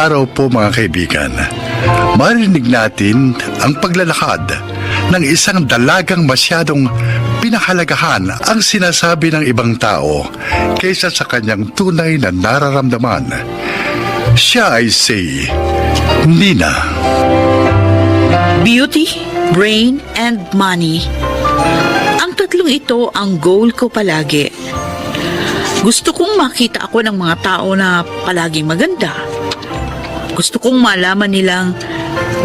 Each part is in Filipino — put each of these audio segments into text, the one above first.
araw po mga kaibigan, marinig natin ang paglalakad ng isang dalagang masyadong pinahalagahan ang sinasabi ng ibang tao kaysa sa kanyang tunay na nararamdaman. Siya ay si Nina. Beauty, brain, and money. Ang tatlong ito ang goal ko palagi. Gusto kong makita ako ng mga tao na palaging maganda. Gusto kong malaman nilang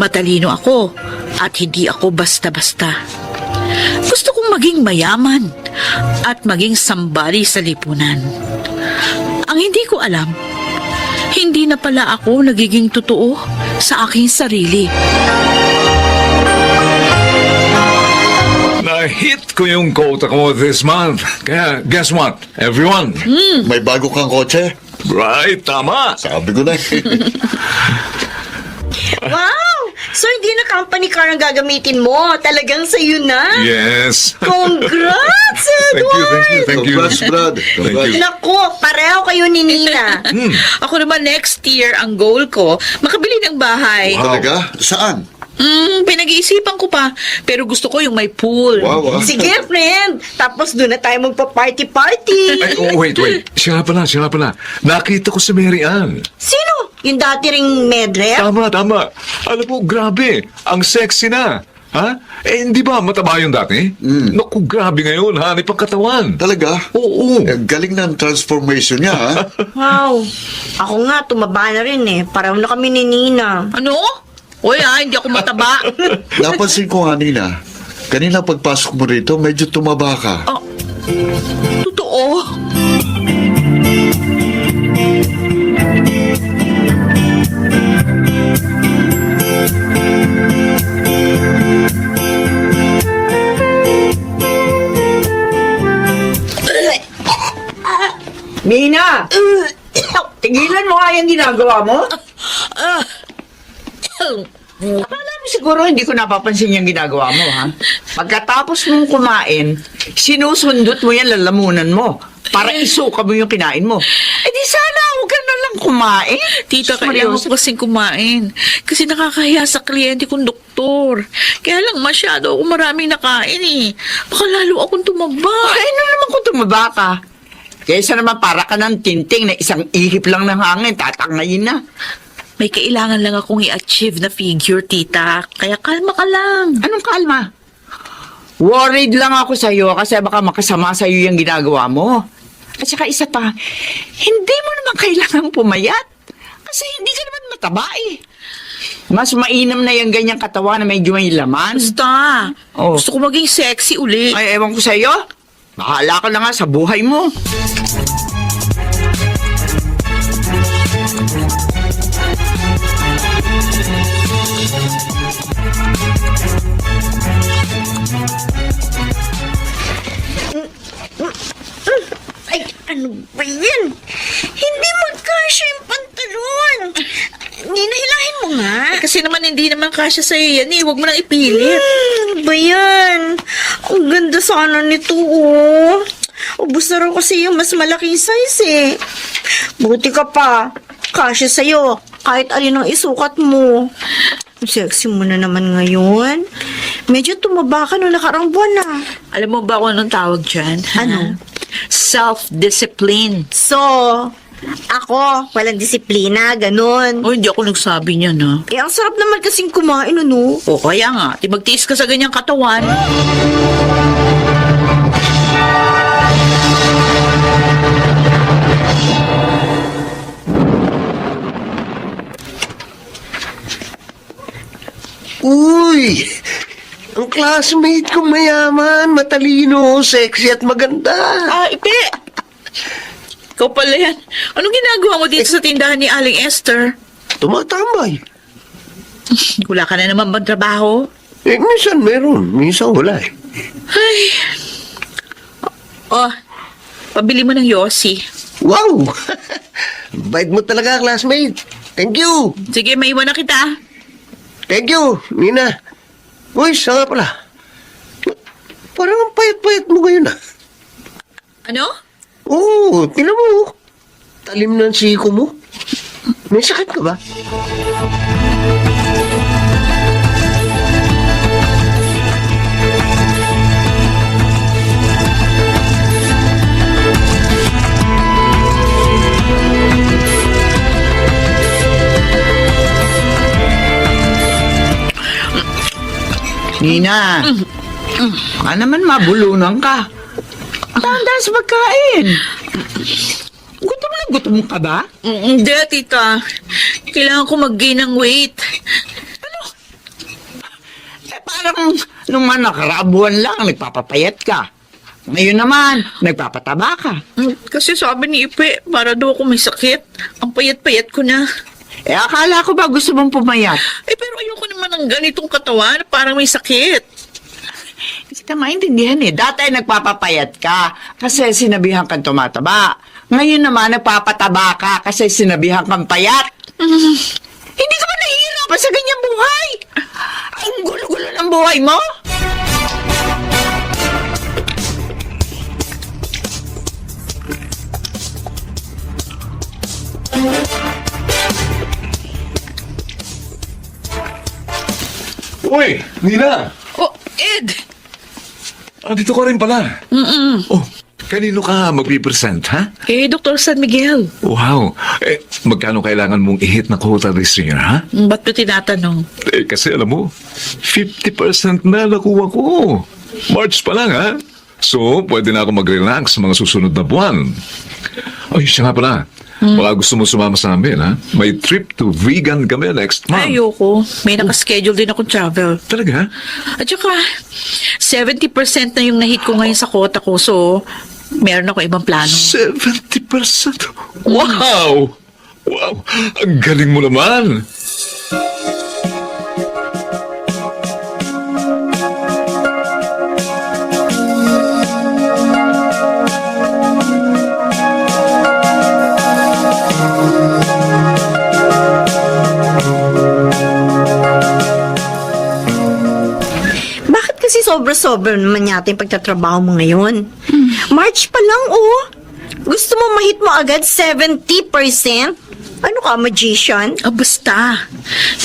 matalino ako at hindi ako basta-basta. Gusto kong maging mayaman at maging somebody sa lipunan. Ang hindi ko alam, hindi na pala ako nagiging totoo sa aking sarili. Na-hit ko yung quota ko this month. Kaya, guess what, everyone? May bago kang kotse? Right, tama. Sabi ko na Wow! So, hindi na company car ang gagamitin mo. Talagang sa'yo na. Yes. Congrats, Edward! Thank you. Congrats, Brad. Congrats. Naku, pareho kayo ni Nina. Ako naman next year, ang goal ko, makabili ng bahay. Talaga? Saan? Pinag-iisipan ko pa. Pero gusto ko yung may pool. Wow. Sige, friend. Tapos doon na tayo magpa-party-party. Ay, oh, wait. Siya nga pala. Nakita ko si Mary Ann. Sino? Yung dati ring medrep? Tama. Alam mo, grabe. Ang sexy na. Ha? Hindi ba mataba yung dati? Naku, grabe ngayon. Hanip ang katawan. Talaga? Oo. Galing ng transformation niya, ha? Wow. Ako nga, tumaba na rin eh. Pareho na kami ni Nina. Ano? Uy, hindi ako mataba. Napansin ko nga, Nina. Kanina pagpasok mo rito, medyo tumaba ka. Totoo. Nina! Tigilan mo nga yung ginagawa mo? Akala mo siguro hindi ko napapansin yung ginagawa mo, ha? Pagkatapos mong kumain, sinusundot mo yan lalamunan mo para isuka mo yung kinain mo. Eh di sana huwag ka na lang kumain. Tita, Diyos kailangan Maria, ko kasing kumain. Kasi nakakahiya sa kliyente kong doktor. Kaya lang masyado ako maraming nakain eh. Baka lalo akong tumaba. Ay, ano naman kung tumaba ka? Kaysa naman para ka ng tinting na isang ihip lang ng hangin, tatangayin na. May kailangan lang akong i-achieve na figure, tita. Kaya kalma ka lang. Anong kalma? Worried lang ako sa'yo kasi baka makasama sa'yo yung ginagawa mo. At saka isa pa, hindi mo naman kailangan pumayat. Kasi hindi ka naman mataba eh. Mas mainam na yung ganyang katawan na medyo may laman. Basta. Oh. Gusto ko maging sexy uli. Ay, ewan ko sa'yo. Bahala ka na nga sa buhay mo. Ay, ano ba yan? Hindi magkasya yung pantalon. Nina, hilahin mo nga. Kasi naman hindi naman kasya sa'yo yan eh. Huwag mo nang ipilit. Ano ba yan? Ang ganda sana nito, oh. Ubus na raw kasi yung mas malaking size, eh. Buti ka pa. Kasya sa'yo. Kahit alin ang isukat mo. Ang sexy mo na naman ngayon. Medyo tumaba ka nung nakarang buwan, ah. Alam mo ba kung anong tawag dyan? Ano? Self-discipline. So, ako, walang disiplina, ganun. Oh, hindi ako nagsabi niya na. Eh, ang sarap naman kasing kumain, ano? O kaya nga, di magtiis ka sa ganyang katawan. Uy! Ang classmate ko mayaman, matalino, sexy at maganda. Ipe! Ikaw pala yan. Anong ginagawa mo dito sa tindahan ni Aling Esther? Tumatambay. Wala ka na naman bang trabaho? Minsan meron, minsan wala eh. Ay. Oh, pabili mo ng Yossi. Wow! Bait mo talaga, classmate. Thank you. Sige, maiwan na kita. Thank you, Nina. Uy, siya nga pala. Parang ang payat-payat mo ngayon ah. Ano? Oo, tinan mo. Talim ng siko mo. May sakit ka ba? Nina, baka naman mabulunan ka. Tandaan sa pagkain. Gutom ka ba? Hindi, tita. Kailangan ko mag-gain ng weight. Parang nung mga nakarabuan lang, nagpapapayat ka. Ngayon naman, nagpapataba ka. Kasi sabi ni Ipe, para daw ako may sakit. Ang payat-payat ko na. Akala ko ba gusto mong pumayat? Pero ayoko naman ng ganitong katawan, parang may sakit. Hindi kita maintindihan Dati nagpapapayat ka kasi sinabihan kang tumataba. Ngayon naman nagpapataba ka kasi sinabihan kang payat. Hindi ka ba nahihirapan sa ganyang buhay? Ang gulo-gulo ng buhay mo? Uy, Nina! Oh, Ed! Dito ka rin pala. Oh, kanino ka magpipresent, ha? Dr. San Miguel. Wow. Magkano kailangan mong i-hit na quota this year, ha? Ba't mo tinatanong? Kasi alam mo, 50% na nakuha ko. March pa lang, ha? So, pwede na ako mag-relax sa mga susunod na buwan. Ay, siya nga pala. Baka gusto mo sumama sa amin, ha? May trip to vegan kami next month. Ayoko. May nakaschedule din akong travel. Talaga? At saka, 70% na yung nahit ko ngayon sa quota ko. So, meron ako ibang plano. 70%? Wow! Wow! Ang galing mo naman! Bakit kasi sobra-sobra naman yata yung pagtatrabaho mo ngayon? March pa lang, oh. Gusto mo mahit mo agad 70%? Ano ka, magician? Basta.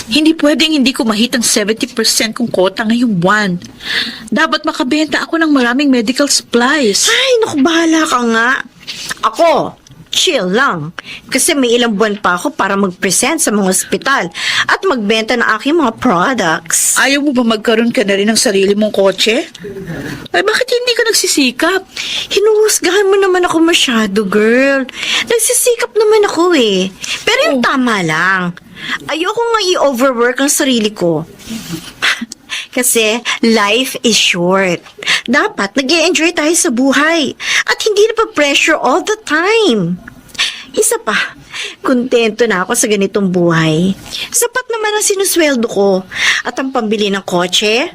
Hindi pwedeng hindi ko mahit ang 70% kong quota ngayong buwan. Dapat makabenta ako ng maraming medical supplies. Ay, naku, bahala ka nga. Ako, chill lang. Kasi may ilang buwan pa ako para mag-present sa mga ospital at magbenta ng aking mga products. Ayaw mo ba magkaroon ka na rin ng sarili mong kotse? Ay, bakit hindi ka nagsisikap? Hinuhusgahan mo naman ako masyado, girl. Nagsisikap naman ako eh. Pero yung tama lang. Ayoko nga i-overwork ang sarili ko. Kasi life is short. Dapat nag-i-enjoy tayo sa buhay at hindi na pa-pressure all the time. Isa pa, kontento na ako sa ganitong buhay. Sapat naman ang sinusweldo ko at ang pambili ng kotse.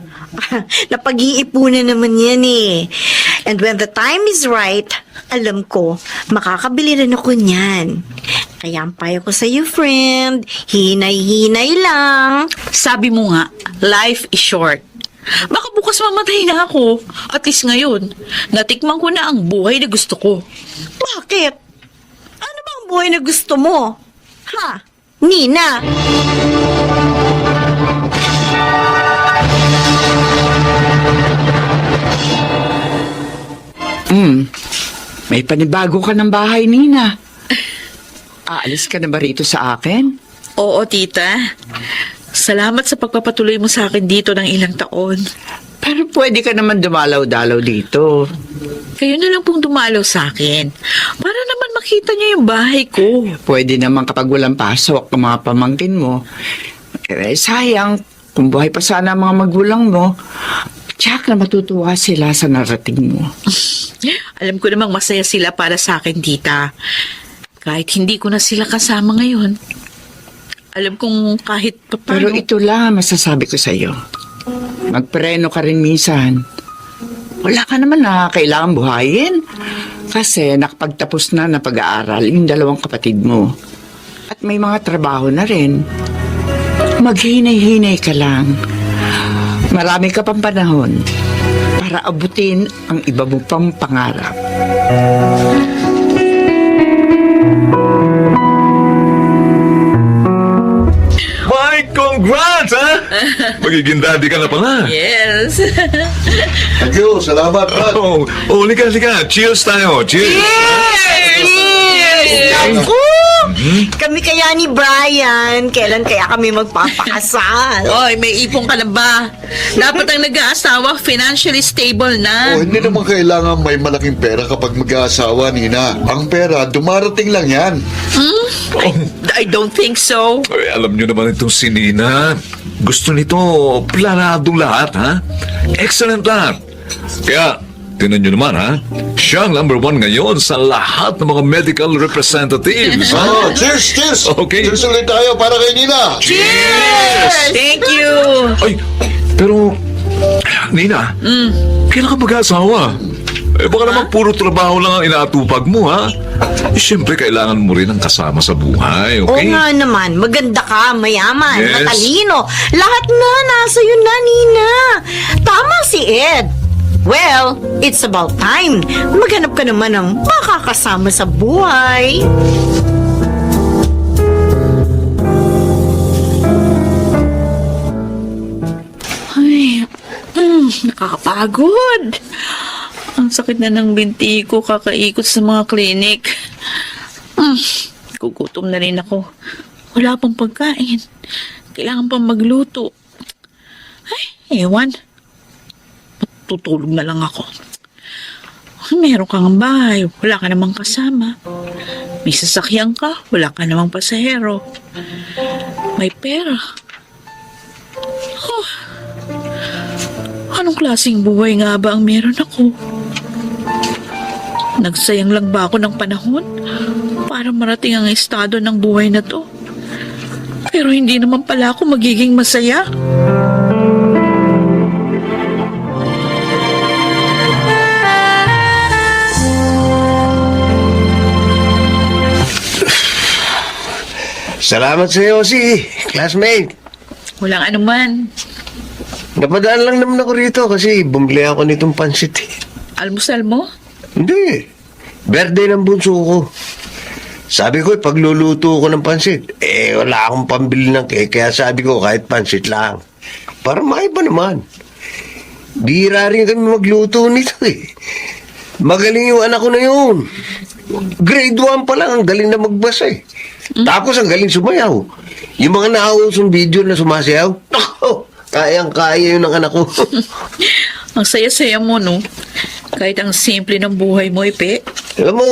Napag-iipunan naman yan eh. And when the time is right, alam ko, makakabili rin ako niyan. Kaya ang payo ko sa'yo, friend, hinay-hinay lang. Sabi mo nga, life is short. Baka bukas mamatay na ako. At least ngayon, natikman ko na ang buhay na gusto ko. Bakit? Ano ba ang buhay na gusto mo? Ha? Nina? May panibago ka ng bahay, Nina. Aalis ka na ba rito sa akin? Oo, tita. Salamat sa pagpapatuloy mo sa akin dito ng ilang taon. Pero pwede ka naman dumalaw-dalaw dito. Kayo na lang pong dumalaw sa akin. Para naman makita niyo yung bahay ko. Pwede naman kapag walang pasok ang mga pamangkin mo. Sayang, kung buhay pa sana ang mga magulang mo, tiyak na matutuwa sila sa narating mo. Alam ko namang masaya sila para sa akin, tita. Kahit hindi ko na sila kasama ngayon. Alam kong kahit Pero paano... ito lang masasabi ko sa iyo. Magpreno ka rin minsan. Wala ka naman na kailangan buhayin. Kasi nakapagtapos na na pag-aaral yung dalawang kapatid mo. At may mga trabaho na rin. Maghinay-hinay ka lang. Marami ka pang panahon para abutin ang iba mo pang pangarap. Congrats, ha? Magiging daddy ka na pala. Yes. Thank you. Salamat, Brad. Lika. Cheers tayo. Cheers. Naku! Kami kaya ni Brian, kailan kaya kami magpapakasal? Oy, may ipon ka na ba? Dapat ang nag-aasawa financially stable na. Hindi naman kailangan may malaking pera kapag mag-aasawa, Nina. Ang pera, dumarating lang yan. I don't think so. Ay, alam nyo naman itong si Nina. Gusto nito planadong lahat, ha? Excellent lahat. Kaya, tinan nyo naman, ha? Siya ang number 1 ngayon sa lahat ng mga medical representatives, ha? Oh, cheers! Okay. Cheers ulit tayo para kay Nina. Thank you. Ay, pero, Nina, kailan ka mag-asawa? Baka naman puro trabaho lang ang inaatupag mo, ha? Siyempre, kailangan mo rin ang kasama sa buhay, Oo okay? nga naman, maganda ka, mayaman, Yes. matalino. Lahat na, nasa yun na, Nina. Tama si Ed. Well, it's about time. Maghanap ka naman ng makakasama sa buhay. Ay, nakakapagod. Ang sakit na ng binti ko kakaikot sa mga klinik. Gugutom na rin ako. Wala pang pagkain. Kailangan pang magluto. Ay, ewan. Tutulog na lang ako. Meron kang bahay, wala ka namang kasama. May sasakyan ka, wala ka namang pasahero. May pera. Oh, anong klaseng buhay nga ba ang meron ako? Nagsayang lang ba ako ng panahon para marating ang estado ng buhay na to? Pero hindi naman pala ako magiging masaya. Salamat sa iyo, si classmate. Walang anuman. Napadaan lang naman ako rito kasi bumili ako nitong pansit. Almusal mo? Hindi. Birthday ng bunso ko. Sabi ko, pagluluto ko ng pansit, wala akong pambili ng cake, kaya sabi ko, kahit pansit lang. Para maiba naman. Bira rin kami magluto nito eh. Magaling yung anak ko na yun. Grade 1 pa lang, ang galing na magbasa eh. Tapos ang galing sumayaw. Yung mga nakausong video na sumasayaw, kayang-kaya yun ng anak ko. Ang saya-saya mo, no? Kahit ang simple ng buhay mo, Ipe. Alam mo,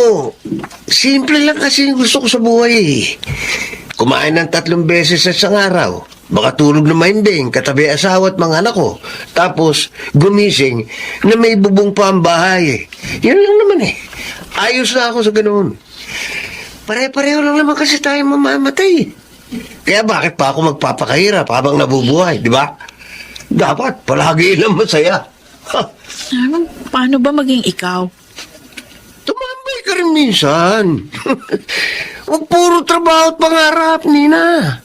simple lang kasi yung gusto ko sa buhay eh. Kumain ng 3 beses sa isang araw. Makatulog na mahimbing, katabi asawa at mga anak ko. Tapos, gumising na may bubong pa ang bahay eh. Yan lang naman eh. Ayos na ako sa ganoon. Pare-pareho lang naman kasi tayo mamamatay. Kaya bakit pa ako magpapakahirap habang nabubuhay, di ba? Dapat palagi lang masaya. Paano ba maging ikaw? Tumambay ka rin minsan. Huwag puro trabaho at pangarap, Nina.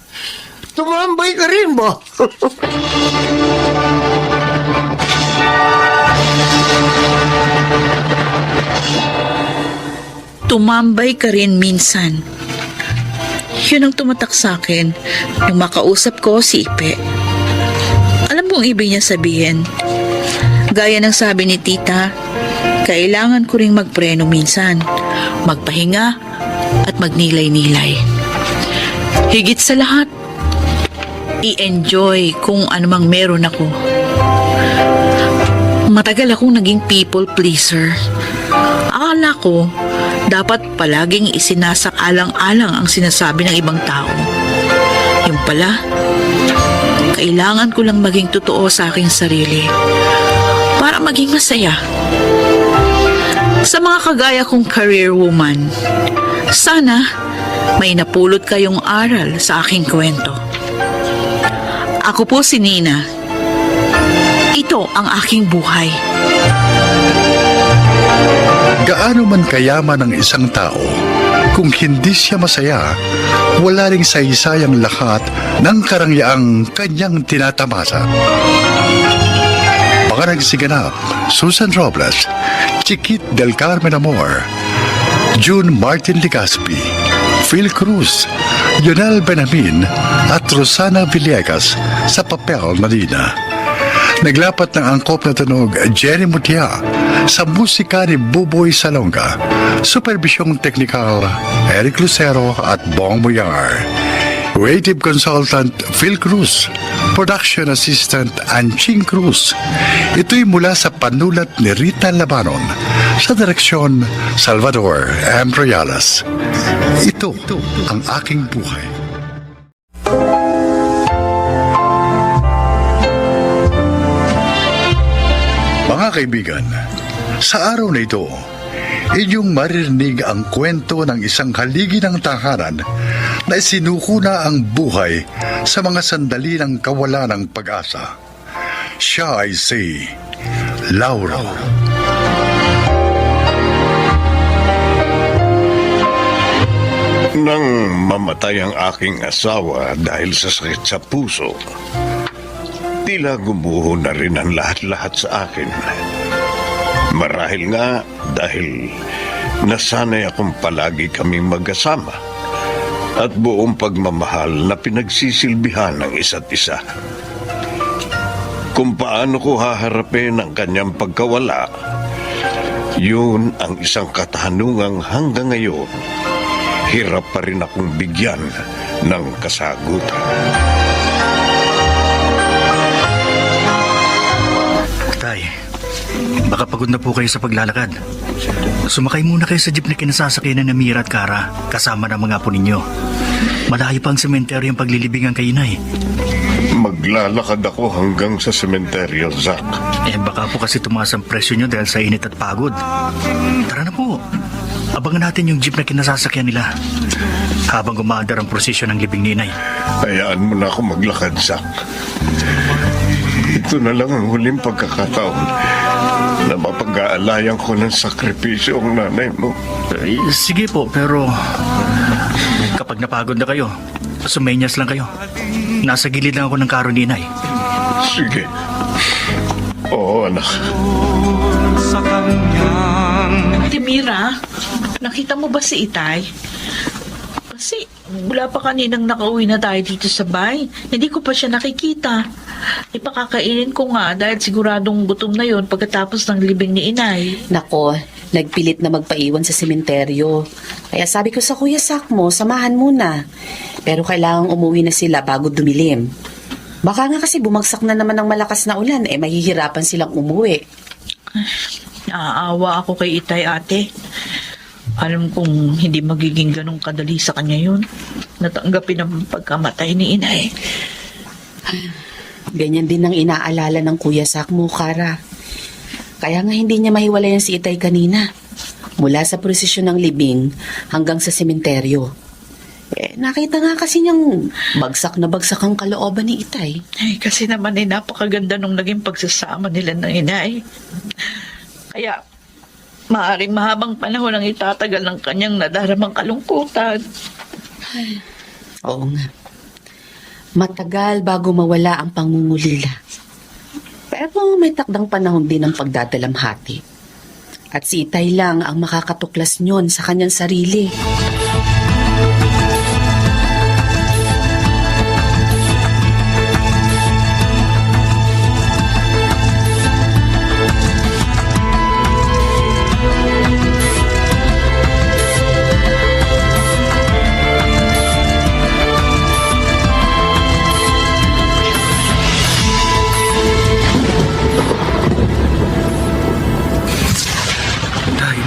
Tumambay ka rin ba? Tumambay ka rin minsan. Yun ang tumatak sa akin nung makausap ko si Ipe. Alam mo ang ibig niya sabihin? Gaya ng sabi ni tita, kailangan ko ring magpreno minsan, magpahinga at magnilay-nilay. Higit sa lahat, i-enjoy kung anumang meron ako. Matagal akong naging people pleaser. Akala ko, dapat palaging isinasak-alang-alang ang sinasabi ng ibang tao. Yung pala, kailangan ko lang maging totoo sa aking sarili para maging masaya. Sa mga kagaya kong career woman, sana may napulot kayong aral sa aking kwento. Ako po si Nina. Ito ang aking buhay. Gaano man kayaman ang isang tao, kung hindi siya masaya, wala ring saysayang lahat ng karangyang kanyang tinatamasa. Mga nagsiganap, Susan Robles, Chiquit del Carmen Amor, June Martin Ligaspi, Phil Cruz, Lionel Benamin at Rosana Villegas sa papel na Nina. Naglapat ng angkop na tunog Jenny Mutia sa musika ni Buboy Salonga, supervisyong teknikal Eric Lucero at Bong Muyar. Creative Consultant Phil Cruz, Production Assistant Anching Cruz. Ito'y mula sa panulat ni Rita Labanon, sa direksyon Salvador M. Royales. Ito ang aking buhay. Mga kaibigan, sa araw na ito, inyong maririnig ang kwento ng isang haligi ng tahanan na isinuko na ang buhay sa mga sandali ng kawalan ng pag-asa. Siya ay si Laura. Nang mamatay ang aking asawa dahil sa sakit sa puso, tila gumuho na rin ang lahat-lahat sa akin. Marahil nga dahil nasanay akong palagi kaming magkasama at buong pagmamahal na pinagsisilbihan ng isa't isa. Kung paano ko haharapin ang kanyang pagkawala, yun ang isang katanungang hanggang ngayon hirap pa rin akong bigyan ng kasagutan. Tay, baka pagod na po kayo sa paglalakad. Sumakay muna kayo sa jeep na kinasasakyan ni Mira at Kara kasama ng mga apo ninyo. Malayo pa ang sementeryo yung paglilibingan kay Inay. Maglalakad ako hanggang sa sementeryo, Zach. Baka po kasi tumaas ang presyo nyo dahil sa init at pagod. Tara na po. Abangan natin yung jeep na kinasasakyan nila habang gumaandar ang prosesyon ng libing ni Inay. Hayaan mo na ako maglakad, Zach. Ito na lang ang huling pagkakataon na mapag-aalayan ko ng sakripisyo ang nanay mo. Sige po, pero kapag napagod na kayo, sumenyas lang kayo. Nasa gilid lang ako ng karo ni Inay. Sige. Oo, anak. Ate Mira, nakita mo ba si Itay? Kasi wala pa kaninang nakauwi na tayo dito sa bahay. Hindi ko pa siya nakikita. Ipakakainin ko nga dahil siguradong gutom na yon pagkatapos ng libing ni Inay. Nako, nagpilit na magpaiwan sa sementeryo. Kaya sabi ko sa Kuya Sakmo, samahan muna. Pero kailangang umuwi na sila bago dumilim. Baka nga kasi bumagsak na naman ng malakas na ulan, mahihirapan silang umuwi. Naaawa ako kay Itay, ate. Alam kong hindi magiging ganong kadali sa kanya yun. Natanggapin ang pagkamatay ni Inay. Ganyan din ang inaalala ng Kuya Sakmo, Kara. Kaya nga hindi niya mahiwalayan si Itay kanina. Mula sa prosesyon ng libing hanggang sa sementeryo. Nakita nga kasi niyang bagsak na bagsak ang kalooban ni Itay. Ay, kasi naman napakaganda nung naging pagsasama nila ng Inay. Kaya, maaaring mahabang panahon ang itatagal ng kanyang nadaramang kalungkutan. Oo nga. Matagal bago mawala ang pangungulila. Pero may takdang panahon din ang pagdadalamhati. At si Itay lang ang makakatuklas niyon sa kanyang sarili.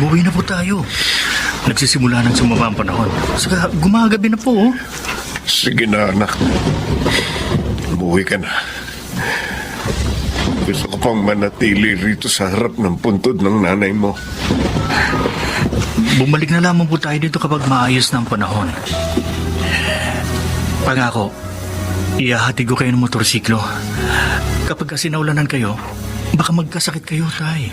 Umuwi na po tayo. Nagsisimula ng sumama ang panahon. Saka gumagabi na po. Sige na, anak. Umuwi ka na. Gusto ko pang manatili rito sa harap ng puntod ng nanay mo. Bumalik na lamang po tayo dito kapag maayos na ang panahon. Pangako, ihahatid ko kayo ng motorsiklo. Kapag kasi naulanan kayo, baka magkasakit kayo, Tay.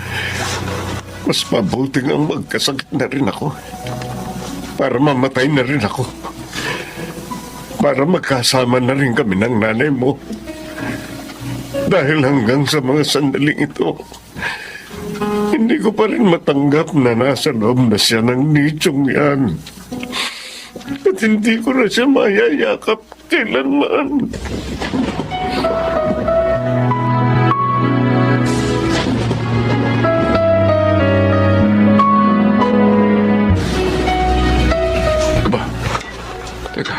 Mas mabuti nga magkasakit na rin ako. Para mamatay na rin ako. Para magkasama na rin kami ng nanay mo. Dahil hanggang sa mga sandaling ito, hindi ko pa rin matanggap na nasa loob na siya ng nichong yan. At at hindi ko na siya mayayakap kailanman. Aba, teka.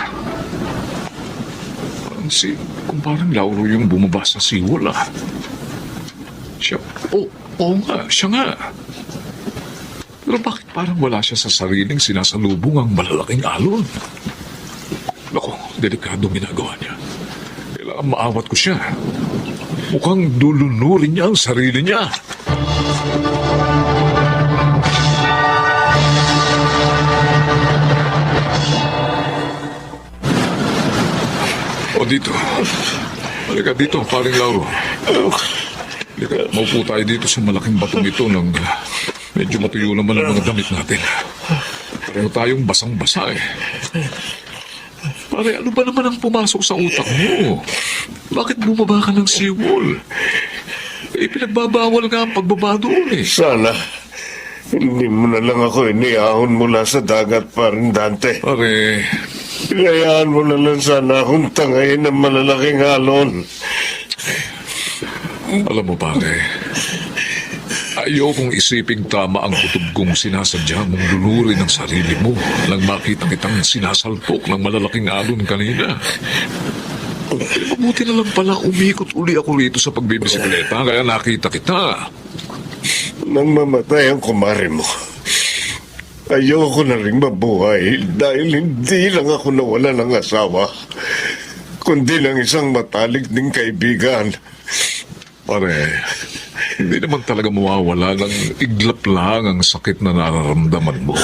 Parang Lauro yung bumaba sa siwol, ah. Siya, oo nga, siya nga. Pero bakit parang wala siya sa sariling sinasalubong ang malalaking alon? Naku, delikado ginagawa niya. Kailangan maawat ko siya. Mukhang dulunurin niya ang sarili niya. O dito. Halika dito, paring Lauro. Halika, maupo tayo dito sa malaking batong ito ng medyo matuyo naman ang mga damit natin. Pareho tayong basang-basa eh. Pare, ano ba naman ang pumasok sa utak mo? Bakit bumaba ka ng seawall? Eh, pinagbabawal nga ang pagbaba doon eh. Sana, hindi mo na lang ako iniahon mula sa dagat, paring Dante. Pare, Pinayaan mo na lang sana akong tangayin ng malalaking alon. alam mo pare, ayokong isiping tama ang kutob kong sinasadya mong lulurin ang sarili mo nang makita kitang sinasalpok ng malalaking alon kanina. Mabuti na lang pala umikot uli ako rito sa pagbibisikleta kaya nakita kita. Nang mamatay ang kumare mo, ayoko na rin mabuhay dahil hindi lang ako nawala ng asawa, kundi ng isang matalik ding kaibigan. Pare, hindi naman talaga mawawala ng iglap lang ang sakit na nararamdaman mo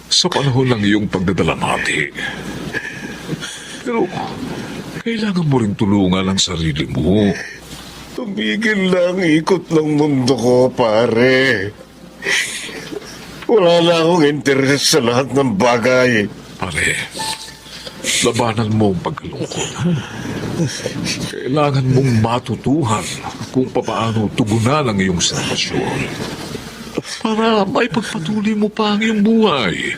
sa panahon ng iyong pagdadalamhati. Pero kailangan mo rin tulungan ang sarili mo. Tumigil na ang ikot ng mundo ko, pare. Wala na akong interes sa lahat ng bagay. Pare, labanan mo ang pagkalungkot. Kailangan mong matutuhan kung papaano tugunan ang iyong sitwasyon para maipagpatuloy mo pa ang iyong buhay.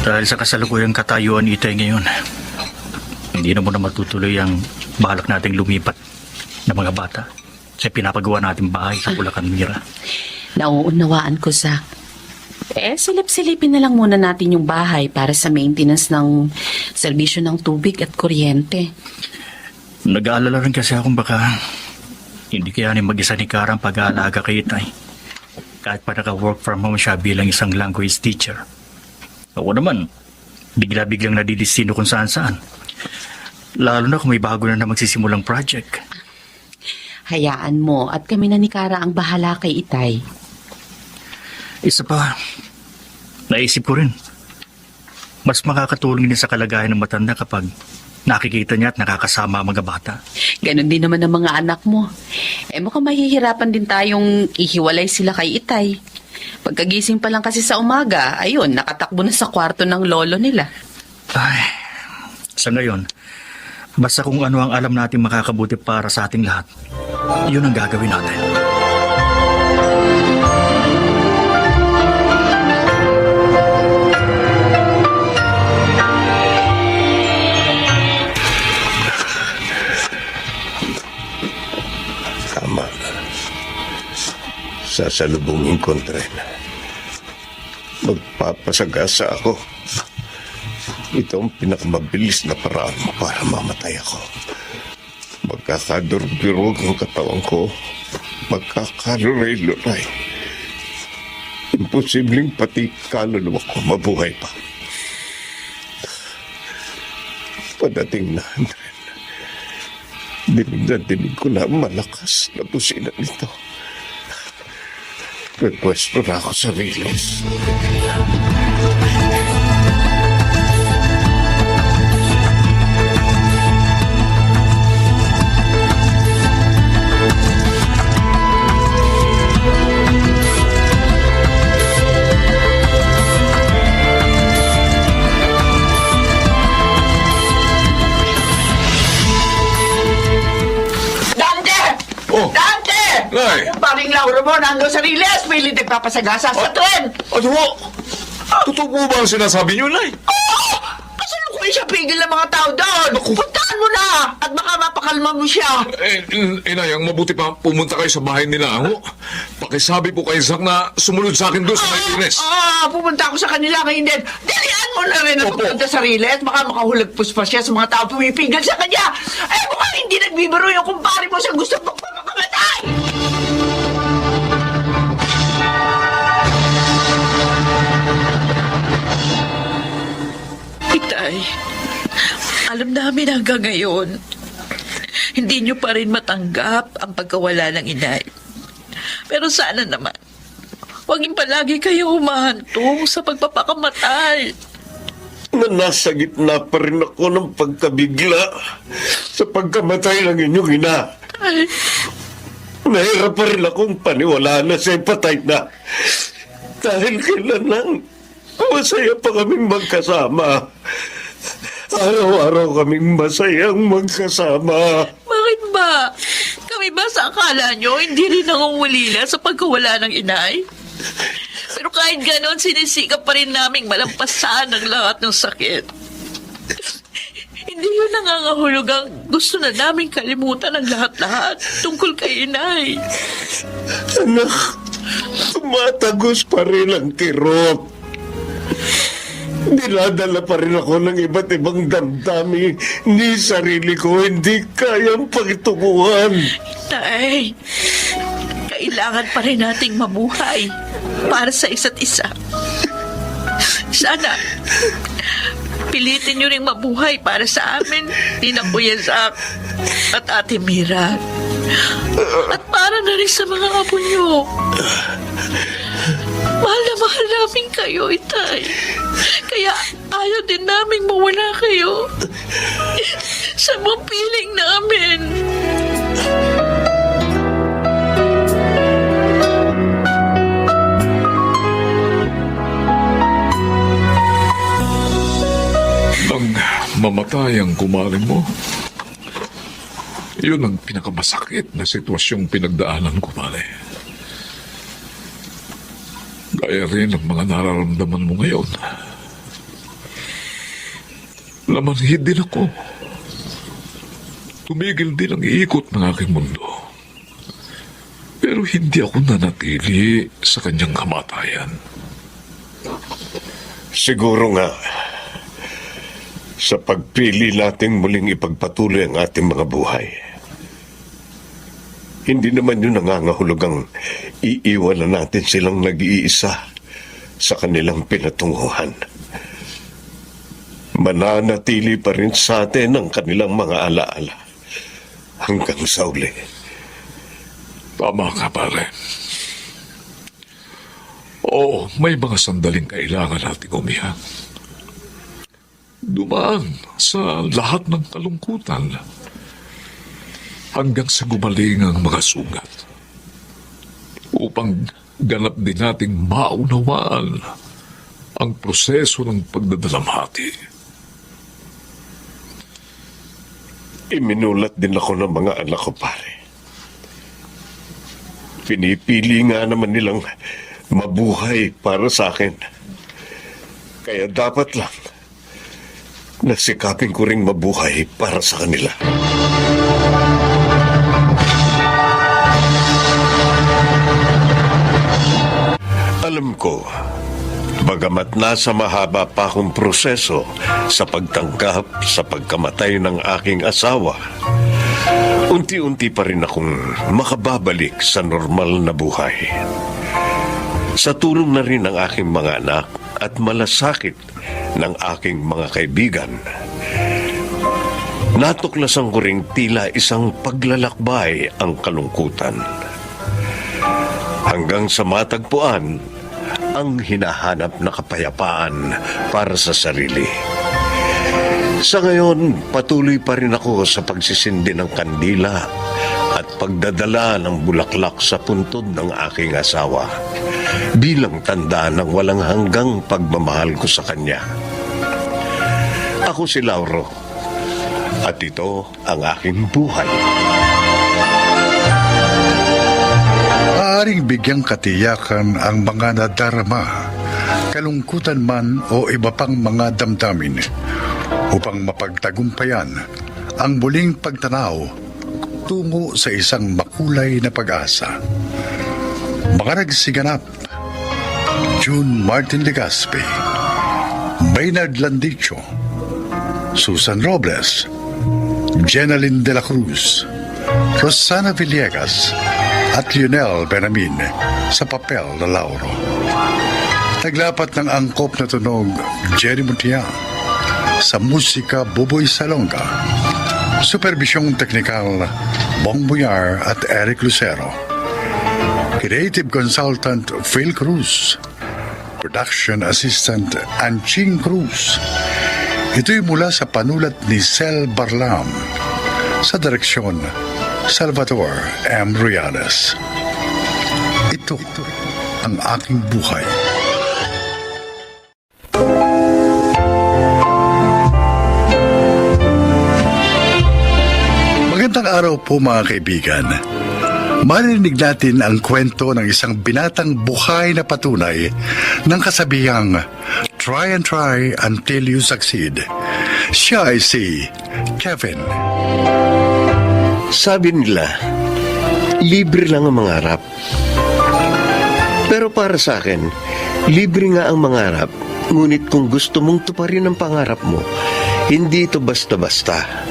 Dahil sa kasalukuyang katayuan itay ngayon, hindi na muna matutuloy ang balak nating lumipat ng mga bata sa pinapagawa nating bahay sa Bulacan, Mira. Nauunawaan ko, Zach. Silip-silipin na lang muna natin yung bahay para sa maintenance ng serbisyo ng tubig at kuryente. Nag-aalala rin kasi akong baka hindi kayanin mag-isa ni Kara ang pag-aalaga kay Itay. Kahit pa naka-work from home siya bilang isang language teacher. Ako naman, bigla-biglang nadidistino kung saan-saan. Lalo na kung may bago na magsisimulang project. Hayaan mo at kami na ni Kara ang bahala kay Itay. Isa pa, naisip ko rin. Mas makakatulong din sa kalagayan ng matanda kapag nakikita niya at nakakasama ang mga bata. Ganon din naman ang mga anak mo. Mukhang mahihirapan din tayong ihiwalay sila kay Itay. Pagkagising pa lang kasi sa umaga, ayun, nakatakbo na sa kwarto ng lolo nila. Ay, sa ngayon, basta kung ano ang alam natin makakabuti para sa ating lahat, yun ang gagawin natin. Tama na. Sasalubungin ko rin. Magpapasagasa ako. Ito ang pinakamabilis na paraan para mamatay ako. Magkakadurog-durog ang katawan ko. Magkakaluray-luray. Imposibleng pati kaluluwa ko mabuhay pa. Padating na, Andren. Dinig na dinig ko na malakas na busina nito. Pwepwesto na ako sa riles. Dante! Oh! Dante! Nay! Ang paring Lauro mo nandun sa Riles, may nagpapasagasa sa tren. Ano ho? Totoo po ba ang sinasabi niyo, Nay? Kasalukuyan siya pigil ng mga tao doon. Puntahan mo na at baka mapakalma mo siya. Inay, ang mabuti pa pumunta kayo sa bahay nila, ho? Pakisabi po kay Zach na sumunod sa akin doon sa may Ines. Pupunta ako sa kanila ngayon din. Dalian mo na rin na Opo. pupunta sa Riles. Baka makahulagpos pa siya sa mga tao pumipigil sa kanya. Mukhang hindi nagbibiro yung kumpare mo sa gusto mong pagkakamatay. Itay, alam namin hanggang ngayon, hindi nyo pa rin matanggap ang pagkawala ng inay. Pero sana naman, huwag yung palagi kayo humahantong sa pagpapakamatay. Na nasa gitna pa rin ako ng pagkabigla sa pagkamatay ng inyong ina. Ay, Nahirap pa rin akong paniwalaan na siya patay na. Dahil kailan lang masaya pa kaming magkasama. Araw-araw kaming masayang magkasama. bakit ba? Kami ba sa akala nyo hindi rin nangungulila sa pagkawala ng inay? Pero kahit ganon, sinisikap pa rin naming malampasan ang lahat ng sakit. Hindi yun nangangahulog ang gusto na naming kalimutan ang lahat-lahat tungkol kay inay. Anak, tumatagos pa rin ang kirot. Dinadala pa rin ako ng iba't ibang damdamin ni sarili ko hindi kayang pagtunguhan. Tay, kailangan pa rin nating mabuhay para sa isa't isa. Sana, pilitin nyo ring mabuhay para sa amin, Tina Kuya Zach at Ate Mira. At para na rin sa mga apo nyo. Mahal na mahal namin kayo, Itay. Kaya ayaw din naming mawala kayo sa mga piling namin. Nang mamatay ang kumare mo, yun ang pinakamasakit na sitwasyong pinagdaanan ko, pare. Gaya rin ang mga nararamdaman mo ngayon. Lamanhid din ako. Tumigil din ang iikot ng aking mundo. Pero hindi ako nanatili sa kanyang kamatayan. Siguro nga, sa pagpili nating muling ipagpatuloy ang ating mga buhay, hindi naman yun nangangahulugang iiwan na natin silang nag-iisa sa kanilang pinatunguhan. Mananatili pa rin sa atin ang kanilang mga alaala hanggang sa uli. Tama ka, pare. Oo, may mga sandaling kailangan nating umiyak. Dumaan sa lahat ng kalungkutan hanggang sa gumaling ang mga sugat upang ganap din nating maunawaan ang proseso ng pagdadalamhati. Iminulat din ako ng mga anak ko, pare. Pinipili nga naman nilang mabuhay para sa akin. Kaya dapat lang nasikapin ko ring mabuhay para sa kanila. Alam ko, bagamat nasa mahaba pa akong proseso sa pagtangkap sa pagkamatay ng aking asawa, unti-unti pa rin akong makababalik sa normal na buhay. Sa tulong na rin ng aking mga anak at malasakit ng aking mga kaibigan, natuklasan ko ring tila isang paglalakbay ang kalungkutan. Hanggang sa matagpuan ang hinahanap na kapayapaan para sa sarili. Sa ngayon, patuloy pa rin ako sa pagsisindi ng kandila at pagdadala ng bulaklak sa puntod ng aking asawa bilang tanda ng walang hanggang pagmamahal ko sa kanya. Ako si Lauro at ito ang aking buhay. maaaring bigyang katiyakan ang mga nadarama, kalungkutan man o iba pang mga damdamin upang mapagtagumpayan ang muling pagtanaw tungo sa isang makulay na pag-asa. Mga nagsiganap: June Martin Legaspi, Maynard Landicho, Susan Robles, Jenaline de la Cruz, Rosana Villegas at Lionel Benamin sa papel na Lauro. Naglapat ng angkop na tunog Jerry Muntian, sa musika Buboy Salonga, superbisyong teknikal Bong Buyar at Eric Lucero, creative consultant Phil Cruz, production assistant Anching Cruz. Ito'y mula sa panulat ni Sel Barlam, sa direksyon Salvador M. Riales. Ito ang aking buhay. Magandang araw po mga kaibigan. Marinig natin ang kwento ng isang binatang buhay na patunay ng kasabihang try and try until you succeed. Siya ay si Kevin. Sabi nila, libre lang ang mangarap. Pero para sa akin, libre nga ang mangarap, ngunit kung gusto mong tuparin ang pangarap mo, hindi ito basta-basta.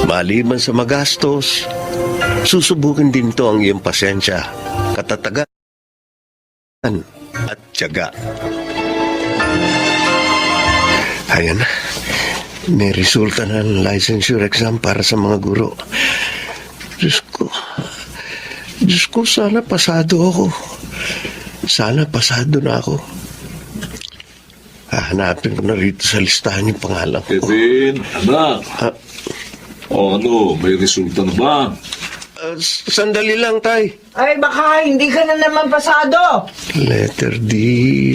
Maliban sa magastos, susubukin din ito ang iyong pasensya, katatagan at tiyaga. Ayan na. May resulta na ng licensure exam para sa mga guro. Diyos ko, sana pasado ako. Sana pasado na ako. Hanapin ko na rito sa listahan yung pangalan ko. Kevin, anak. May resulta na ba? Sandali lang, Tay. Ay, baka hindi ka na naman pasado. Letter D.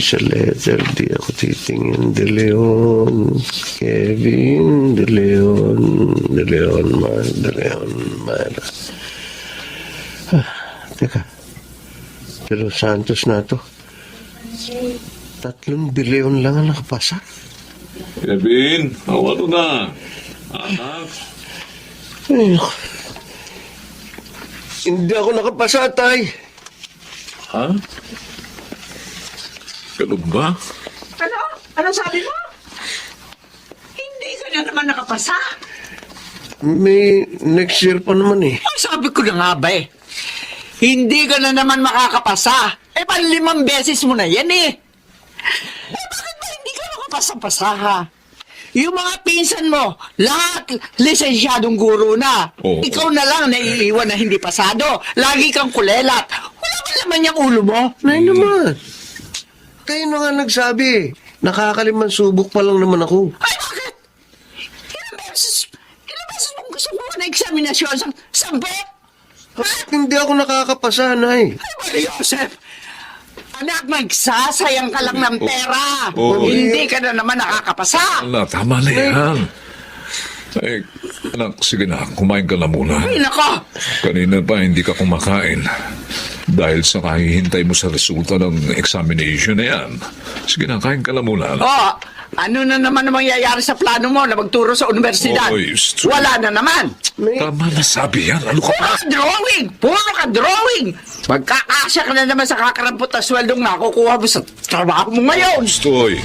Sa letter D ako titingin. De Leon. Kevin. De Leon. De Leon Mar. De Leon Mar. Teka. De Los Santos na to. 3 De Leon lang ang nakapasa. Kevin, ano na? Anak. Ay, naku. Hindi ako nakapasa, Tay. Ha? Ganun ba? Ano? Ano sabi mo? Hindi ka na naman nakapasa. May next year pa naman eh. Ang sabi ko na nga ba eh. Hindi ka na naman makakapasa. 5 beses mo na yan eh. Bakit ba hindi ka makapasa-pasa ha? Yung mga pinsan mo, lahat lisensyadong guro na. Oo. Ikaw na lang naiiwan na hindi pasado. Lagi kang kulelat. Wala ba naman yung ulo mo? Nay naman. Kayo na nga nagsabi. Nakakaliman subok pa lang naman ako. Ay, bakit? Ilang beses mong gusto mo na eksaminasyon sa 10? Bakit hindi ako nakakapasa, Nay? Ay, Maria Joseph! Anak, magsasayang ka lang ng pera. Oo. Hindi ka na naman nakakapasa. Anak, tama na yan. Eh, anak, sige na, kumain ka na muna. Ay, nako! Kanina pa hindi ka kumakain. Dahil sa kahihintay mo sa resulta ng examination na yan. Sige na, kain ka na muna. Oh, ano na naman ang mangyayari sa plano mo na magturo sa universidad? Oy, stu- Wala na naman. Tama na sabi yan. Ano ka Puro pa? ka drawing! Puro ka drawing! Magkakasya ka na naman sa kakarampot na sweldong nakukuha mo sa trabaho mo ngayon. Stoy.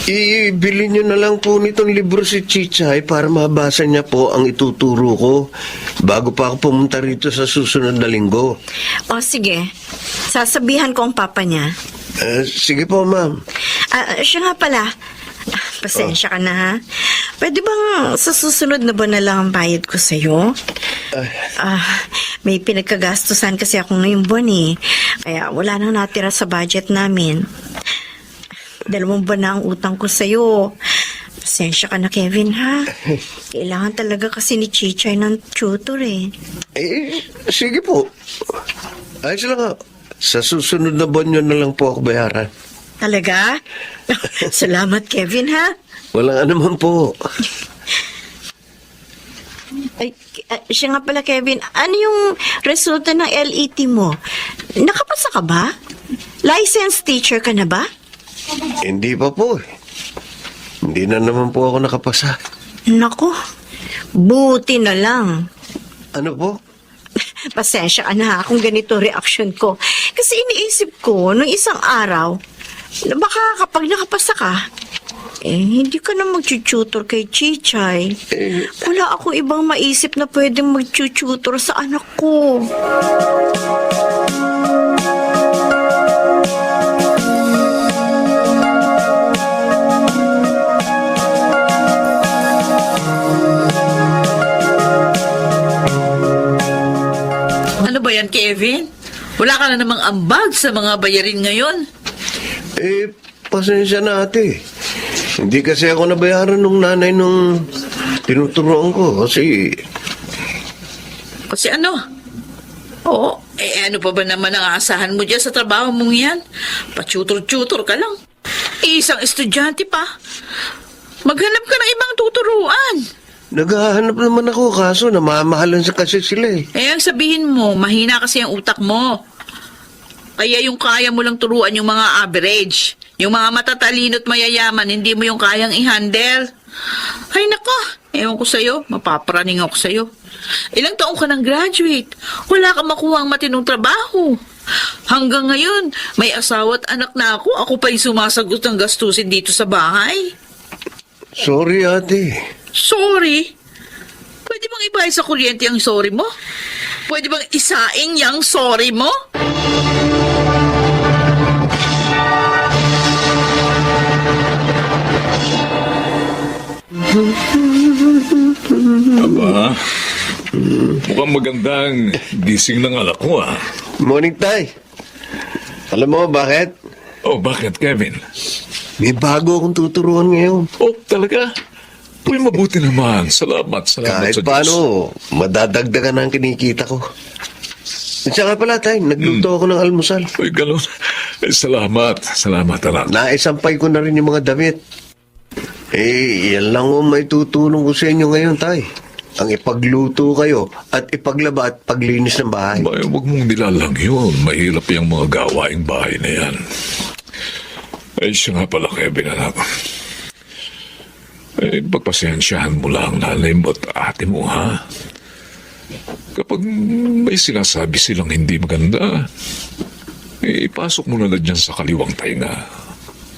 Ibili niyo na lang po nitong libro si Chichay para mabasa niya po ang ituturo ko bago pa ako pumunta rito sa susunod na linggo. O sige, sasabihan ko ang papa niya. Sige po, ma'am. Siya nga pala. Pasensya ka na ha. Pwede bang sa susunod na buwan na lang ang bayad ko sa'yo? May pinagkagastusan kasi ako ngayong buwan eh. Kaya wala nang natira sa budget namin. 2 buwan na ang utang ko sa'yo. Pasensya ka na, Kevin, ha? Kailangan talaga kasi ni Chichay ng tutor eh. Sige po. Ayos lang. Sa susunod na buwan nyo na lang po ako bayaran. Talaga? Salamat, Kevin, ha? Walang anuman po. Ay, siya nga pala, Kevin. Ano yung resulta ng LET mo? Nakapasa ka ba? Licensed teacher ka na ba? Hindi pa po eh. Hindi na naman po ako nakapasa. Nako, buti na lang. Ano po? Pasensya ka na kung ganito reaction ko. Kasi iniisip ko, nung isang araw, na baka kapag nakapasa ka, hindi ka na mag-tutor kay Chichay. Wala akong ibang maisip na pwedeng mag-tutor sa anak ko. Ano ba yan, Kevin? Wala ka na namang ambag sa mga bayarin ngayon. Pasensya na ate. Hindi kasi ako nabayaran nung nanay nung tinuturoan ko kasi Kasi ano? Oo, ano pa ba naman ang aasahan mo dyan sa trabaho mong yan? Pa-tutor-tutor ka lang. Isang estudyante pa. Maghanap ka ng ibang tuturuan. naghahanap naman ako kaso namamahalan sa kasi sila eh. Ang sabihin mo, mahina kasi ang utak mo. Kaya yung kaya mo lang turuan yung mga average. Yung mga matatalino at mayayaman, hindi mo yung kayang i-handle. Ay nako, ewan ko sa'yo, mapapraning ako sa'yo. Ilang taong ka nang graduate, wala ka makuha ang matinong trabaho. Hanggang ngayon, may asawa at anak na ako, ako pa yung sumasagot ng gastusin dito sa bahay. Sorry ate. Sorry? Pwede bang ibayad sa kuryente ang sorry mo? Pwede bang isaing yung sorry mo? Aba, mukhang magandang gising ng anak ko ah. Morning tay. Alam mo bakit? Oh, bakit, Kevin? May bago akong tuturuan ngayon. Oh, talaga? Uy, mabuti naman. Salamat Kahit sa Diyos. paano, madadagdagan ang kinikita ko. At saka pala tay, nagluto ako ng almusal. Uy, ganun. Salamat. Salamat, anak. Naisampay ko na rin yung mga damit. Yan lang ang may tutulong ko sa inyo ngayon, tay. Ang ipagluto kayo at ipaglaba at paglinis ng bahay. Bay, huwag mong nilalang yun. Mahirap yung mga gawaing bahay na yan. Ay, siya nga pala, Kevin, anak. Pagpasensyahan mo lang nanay mo at ate mo, ha? Kapag may sinasabi silang hindi maganda, ipasok mo na dyan sa kaliwang tainga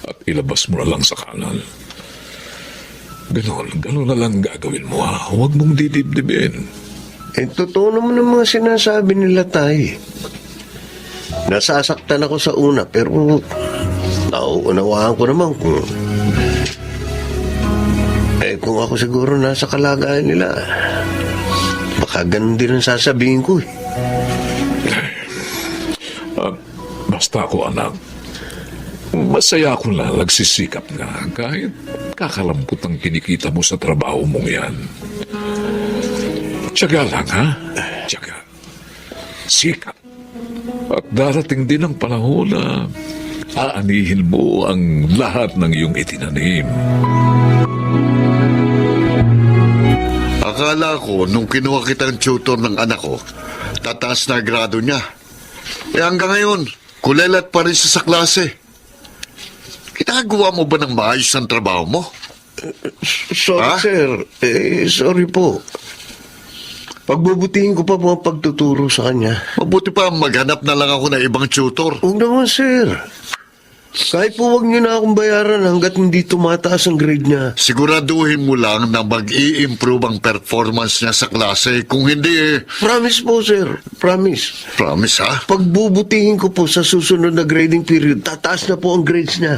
at ilabas mo na lang sa kanan. Ganon na lang gagawin mo, ha? Huwag mong didibdibin. Totoo naman ang mga sinasabi nila, tay. Nasasaktan ako sa una, pero nauunawaan ko naman kung ako siguro nasa kalagayan nila, baka ganun din ang sasabihin ko eh. Basta ako, anak. Masaya ako na nagsisikap na kahit kakalampot ang kinikita mo sa trabaho mong yan. Tiyaga lang, ha? Tiyaga. Sikap. At darating din ang panahon na aanihin mo ang lahat ng iyong itinanim. Akala ko, nung kinuha kitang tutor ng anak ko, tataas na grado niya. Hanggang ngayon, kulelat pa rin siya sa klase. Ginagawa mo ba ng maayos ang trabaho mo? Sorry, Ha? sir. Sorry po. Pagbubutihin ko pa po ang pagtuturo sa kanya. Mabuti pa maghanap na lang ako ng ibang tutor. Huwag naman, sir. Kahit po huwag niyo na akong bayaran hanggat hindi tumataas ang grade niya. Siguraduhin mo lang na mag-i-improve ang performance niya sa klase. Kung hindi, Promise po, sir. Promise. promise ha? Pagbubutihin ko po sa susunod na grading period, tataas na po ang grades niya.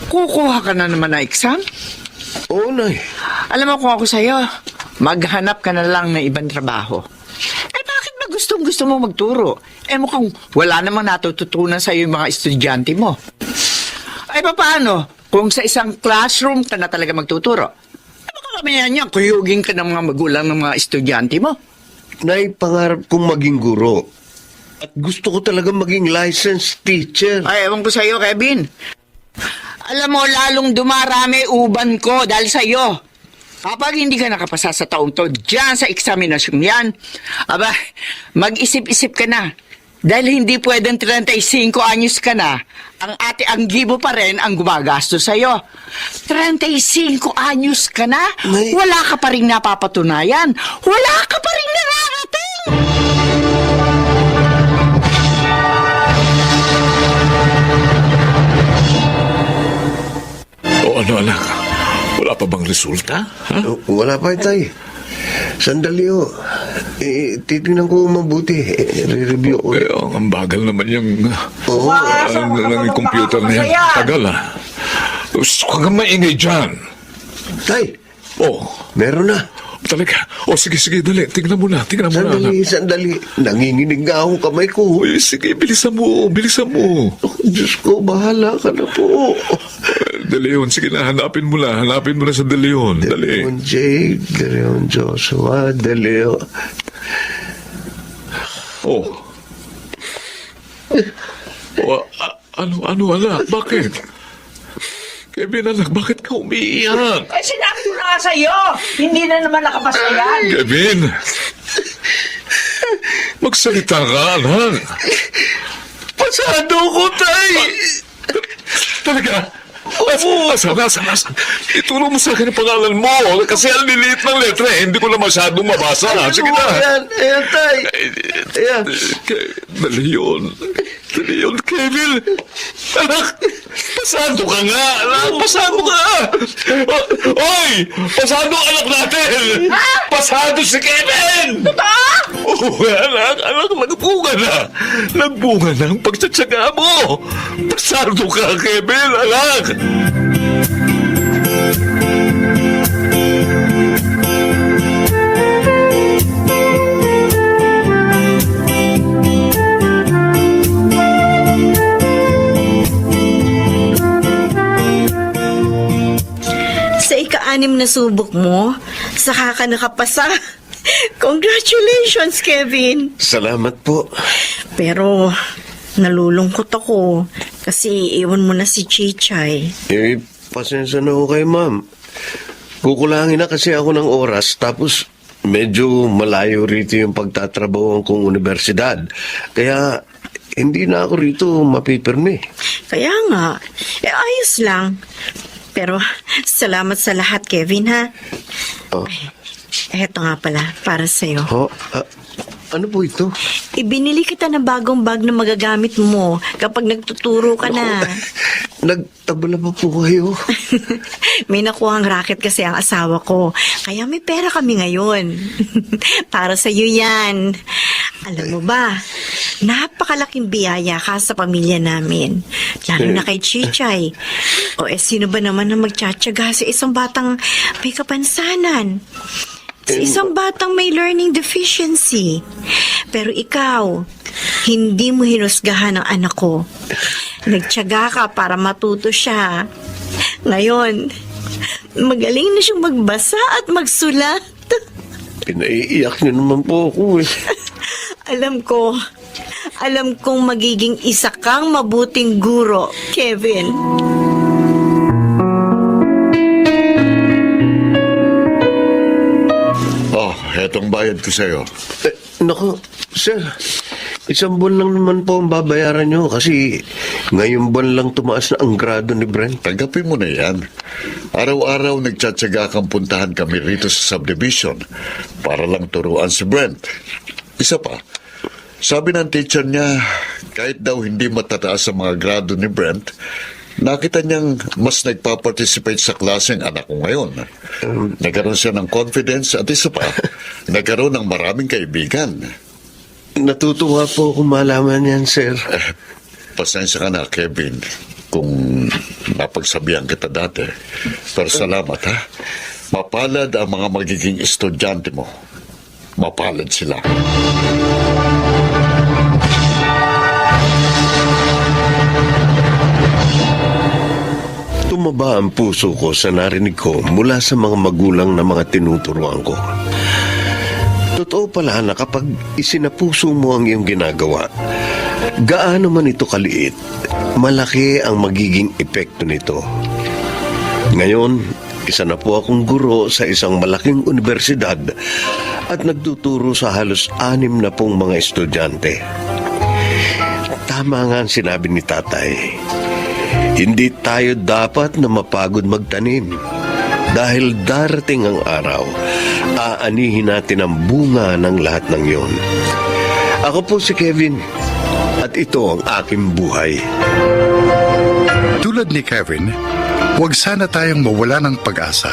Kukuha ka na naman na exam? Oo, Nay. Alam mo kung ako sa'yo, maghanap ka na lang ng ibang trabaho. Bakit ba gusto mo magturo? mukhang wala namang natututunan sa'yo yung mga estudyante mo. Ay, paano? Kung sa isang classroom ka na talaga magtuturo, baka kami yan, kuyugin ka ng mga magulang ng mga estudyante mo. Nay, pangarap kong maging guro. At gusto ko talaga maging licensed teacher. Ay, ewan ko sa'yo, Kevin. Alam mo, lalong dumarami uban ko dahil sa'yo. Kapag hindi ka nakapasa sa taong to, dyan sa eksaminasyon yan, aba, mag-isip-isip ka na. Dahil hindi pwedeng 35 anyos ka na, ang ate Anggibo pa rin ang gumagastos sa'yo. 35 anyos ka na, May- wala ka pa rin napapatunayan. Wala ka pa rin nararating. O ano, anak? Wala pa bang resulta? Ha? Wala pa, tay. Sandali ho. Titingnan ko mabuti. Re-review ko. Ang bagal naman yung Umaasa mo ka ng pa computer na yan. magpapakasaya. Tagal Huwag kang maingay dyan. Tay, Oh, meron na. talaga. Sige, dali. Tingnan mo na, anak. Sandali. Nanginginig nga akong kamay ko. Uy, sige, bilisan mo. Oh, Diyos ko, bahala ka na po. De Leon, sige na, hanapin mo na sa De Leon. Dali. Leon J. De Leon Joshua. De Leon. Oh. Ano, anak? Bakit? Kevin, anak, bakit ka umiiyak? Ay, sinabi ko na nga sa'yo, hindi na naman nakapasa yan. Kevin! Magsalita ka, anak. Pasado ko, tay! Talaga? Nasaan? Ituro mo sa akin ang pangalan mo. Kasi ang liliit ng letra, hindi ko na masyadong mabasa. Sige na. Ayan, tay. Ayan. De Leon, Kevin. Anak, pasado ka nga. Anak, pasado ka. Oy! Pasado ang anak natin. Pasado si Kevin. Oo, anak, nagbunga na. Nagbunga na ang pagtsatsaga mo. Pasado ka, Kevin, anak. Sa ika-anim na subok mo, saka ka nakapasa. Congratulations, Kevin. Salamat po. Pero nalulungkot ako kasi iwan mo na si Chichay. Pasensya na ho kayo, ma'am. Kukulangin na kasi ako ng oras, tapos medyo malayo rito yung pagtatrabaho kong universidad. Kaya hindi na ako rito mapipirmi. Kaya nga, ayos lang. Pero salamat sa lahat, Kevin, ha? Oh. Eto nga pala, para sa'yo. Ano po ito? Ibinili kita ng bagong bag na magagamit mo kapag nagtuturo ka na. Nagtabala pa po kayo. May nakuhang racket kasi ang asawa ko. Kaya may pera kami ngayon. Para sa'yo yan. Alam mo ba, napakalaking biyaya ka sa pamilya namin. Lalo na kay Chichay. Sino ba naman ang magtsatsaga sa isang batang may kapansanan? Sa isang batang may learning deficiency. Pero ikaw, hindi mo hinusgahan ang anak ko. Nagtyaga ka para matuto siya. Ngayon, magaling na siyang magbasa at magsulat. Pinaiiyak niyo naman po ako eh. Alam kong magiging isa kang mabuting guro, Kevin. Etong bayad ko sa'yo. Naku, sir. Isang buwan lang naman po ang babayaran nyo kasi ngayong buwan lang tumaas na ang grado ni Brent. Tanggapin mo na yan. Araw-araw nagtsatsaga kang puntahan kami rito sa subdivision para lang turuan si Brent. Isa pa, sabi ng teacher niya, kahit daw hindi matataas ang mga grado ni Brent, nakita niyang mas nagpa-participate sa klase ang anak ko ngayon. Nagkaroon siya ng confidence at isa pa, nagkaroon ng maraming kaibigan. Natutuwa po kung malaman yan, sir. Pasensya ka na, Kevin, kung napagsabihan kita dati. Pero salamat, ha? Mapalad ang mga magiging estudyante mo. Mapalad sila. bumaba ang puso ko sa narinig ko mula sa mga magulang na mga tinuturuan ko. Totoo pala na kapag isinapuso mo ang iyong ginagawa, gaano man ito kaliit, malaki ang magiging epekto nito. Ngayon, isa na po akong guro sa isang malaking universidad at nagtuturo sa halos 60 mga estudyante. Tama nga ang sinabi ni tatay. Hindi tayo dapat na mapagod magtanim dahil darating ang araw, aanihin natin ang bunga ng lahat ng yon. Ako po si Kevin at ito ang aking buhay. Tulad ni Kevin, huwag sana tayong mawala ng pag-asa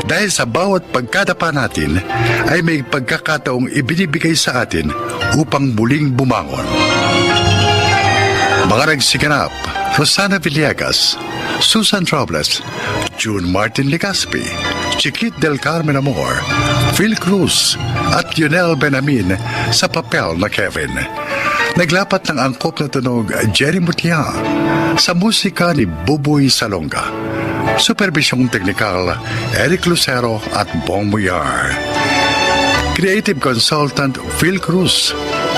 dahil sa bawat pagkadapa natin ay may pagkakataong ibinibigay sa atin upang muling bumangon. Mga nagsiganap, Rosana Villegas, Susan Robles, June Martin Legaspi, Chiquit del Carmen Amor, Phil Cruz at Yunel Benamin sa papel na Kevin. Naglapat ng angkop na tunog Jerry Mutia sa musika ni Buboy Salonga. Supervisyong teknikal Eric Lucero at Bong Muyar. Creative Consultant Phil Cruz.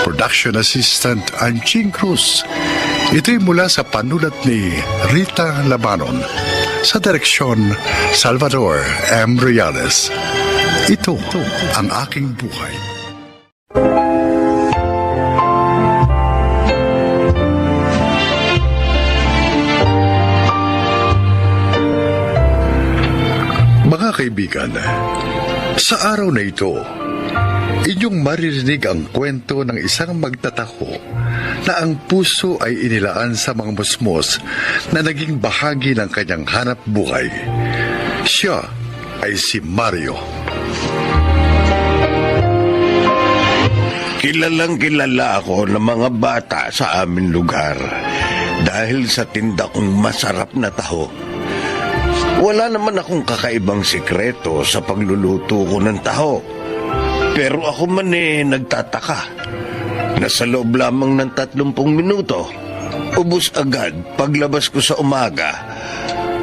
Production Assistant Anching Cruz. Ito'y mula sa panulat ni Rita Labanon. Sa direksyon Salvador M. Reales. Ito ang aking buhay. Mga kaibigan, sa araw na ito, inyong maririnig ang kwento ng isang magtataho na ang puso ay inilaan sa mga musmos na naging bahagi ng kanyang hanap buhay. Siya ay si Mario. Kilalang kilala ako ng mga bata sa aming lugar dahil sa tinda kong masarap na taho. Wala naman akong kakaibang sikreto sa pagluluto ko ng taho. Pero ako man nagtataka. Nasa loob lamang ng 30 minuto, ubos agad paglabas ko sa umaga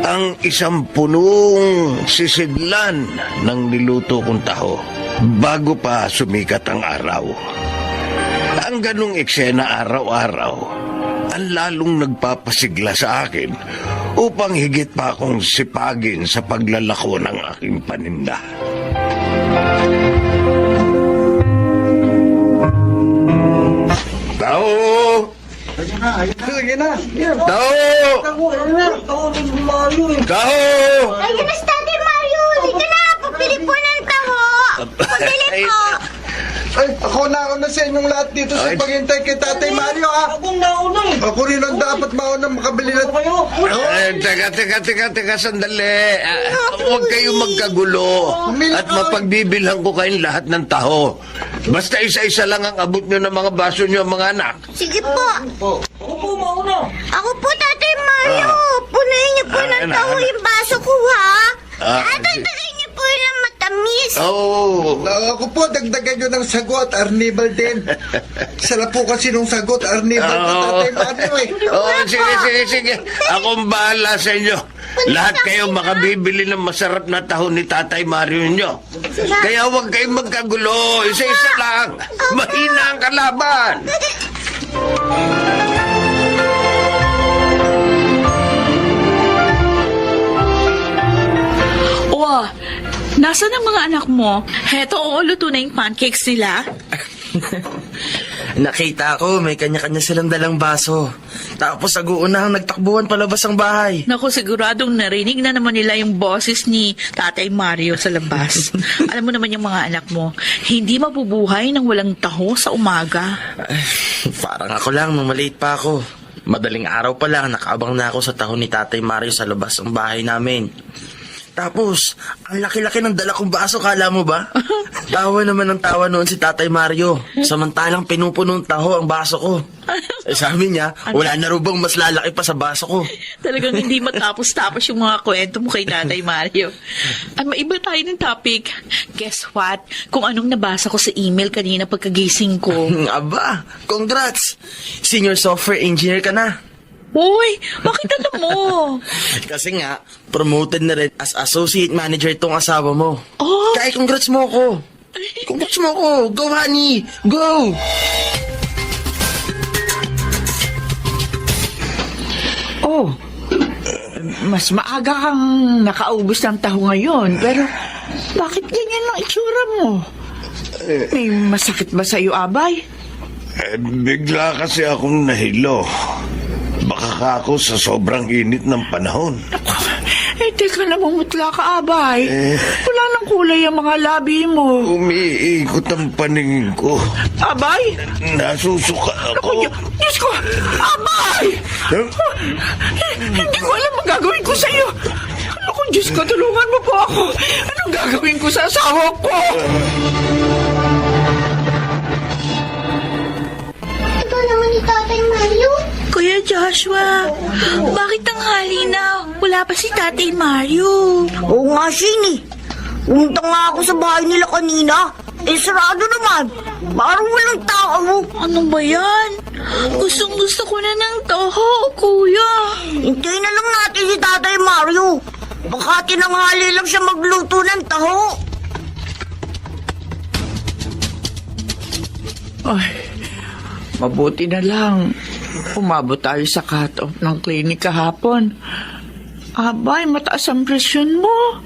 ang isang punong sisidlan ng niluto kong taho bago pa sumikat ang araw. Ang ganong eksena araw-araw ang lalong nagpapasigla sa akin upang higit pa akong sipagin sa paglalako ng aking paninda. Tao! Sige na. Tao! Tao! Ay, kanas Tatay Mario! Dito na! Papili po ng taho! Pabili po! Ay, ako nauna sa inyong lahat dito sa paghintay kay Tatay Mario, ha? Akong nauna eh. Ako rin ang dapat mauna makabili ng... Teka, sandali. Huwag kayong magkagulo. At mapagbibilhan ko kayong lahat ng taho. Basta isa-isa lang ang abot nyo ng mga baso nyo, mga anak. Sige po! Ako po mauna. Ako po, Tatay Mario! Punuin niyo po ng taho yung baso ko, ha? At dagdagan niyo po ng matamis. Oo. Ako po, dagdagan nyo ng sagot, Arnibal din. Sala po kasi nung sagot, Arnibal na Tatay Mario, eh. Sige. Akong bahala sa inyo. Lahat kayo makabibili ng masarap na taho ni Tatay Mario nyo. Kaya huwag kayong magkagulo. Isa-isa lang. Mahina ang kalaban. Oh, nasa ng mga anak mo? Heto, luto na yung pancakes nila. Nakita ko, may kanya-kanya silang dalang baso. Tapos aguunahang nagtakbuhan palabas ang bahay. Naku, siguradong narinig na naman nila yung boses ni Tatay Mario sa labas. Alam mo naman yung mga anak mo, hindi mabubuhay nang walang taho sa umaga. Parang ako lang, nung maliit pa ako. Madaling araw pa lang, nakaabang na ako sa taho ni Tatay Mario sa labas ng bahay namin. Tapos, ang laki-laki ng dala kong baso, kala mo ba? Tawa naman ng tawa noon si Tatay Mario. Samantalang pinupuno ng taho ang baso ko. Sabi niya, wala na rubang mas lalaki pa sa baso ko. Talagang hindi matapos-tapos yung mga kwento mo kay Tatay Mario. Ay, maiba tayo ng topic. Guess what? Kung anong nabasa ko sa email kanina pagkagising ko. Aba, congrats! Senior software engineer ka na. Uy, bakit alam mo? Kasi nga, promoted na rin as associate manager tong asawa mo. Oh, Kaya congrats mo ako. Congrats mo ako. Go, honey. Go! Oh, mas maaga kang nakaubos ng taho ngayon, pero bakit ganyan ang itsura mo? May masakit ba sa'yo, Abay? Bigla kasi akong nahilo. Baka ka ako sa sobrang init ng panahon. Teka na, mamutla ka, Abay. Wala nang kulay ang mga labi mo. Umiikot ang paningin ko. Abay? Nasusuka ako. Diyos ko! Abay! Hindi ko alam ang gagawin ko sa'yo. Ano kung Diyos ko, tulungan mo po ako. Anong gagawin ko sa asawa ko? Ikaw naman ni Tatay Mario. Kuya Joshua, bakit tanghali na? Wala pa si Tatay Mario. Oo nga, Shane eh. Pumunta nga ako sa bahay nila kanina. Sarado naman. Parang walang tao. Ano ba yan? Gustong-gusto ko na ng toho, kuya. Hintayin na lang natin si Tatay Mario. Baka tinanghali lang siya magluto ng taho. Ay, mabuti na lang. Umabot tayo sa cut-off ng clinic kahapon. Abay, mataas ang presyon mo.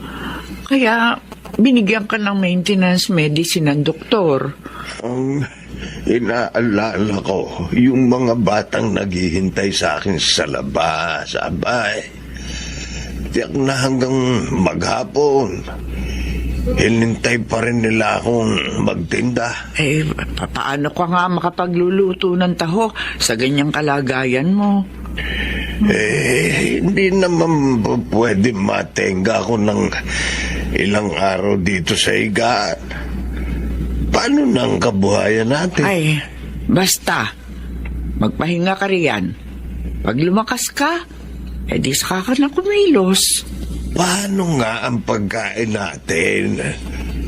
Kaya binigyan ka ng maintenance medicine ng doktor. Ang inaalala ko, yung mga batang naghihintay sa akin sa labas, Abay. Tiyak na hanggang maghapon. Hinintay pa rin nila akong magtinda. Paano ka nga makapagluluto ng taho sa ganyang kalagayan mo? Hindi naman pwede matenga ako ng ilang araw dito sa higaan. Paano nang kabuhayan natin? Ay, basta. Magpahinga ka riyan. Pag lumakas ka, di saka ka na kumilos. Paano nga ang pagkain natin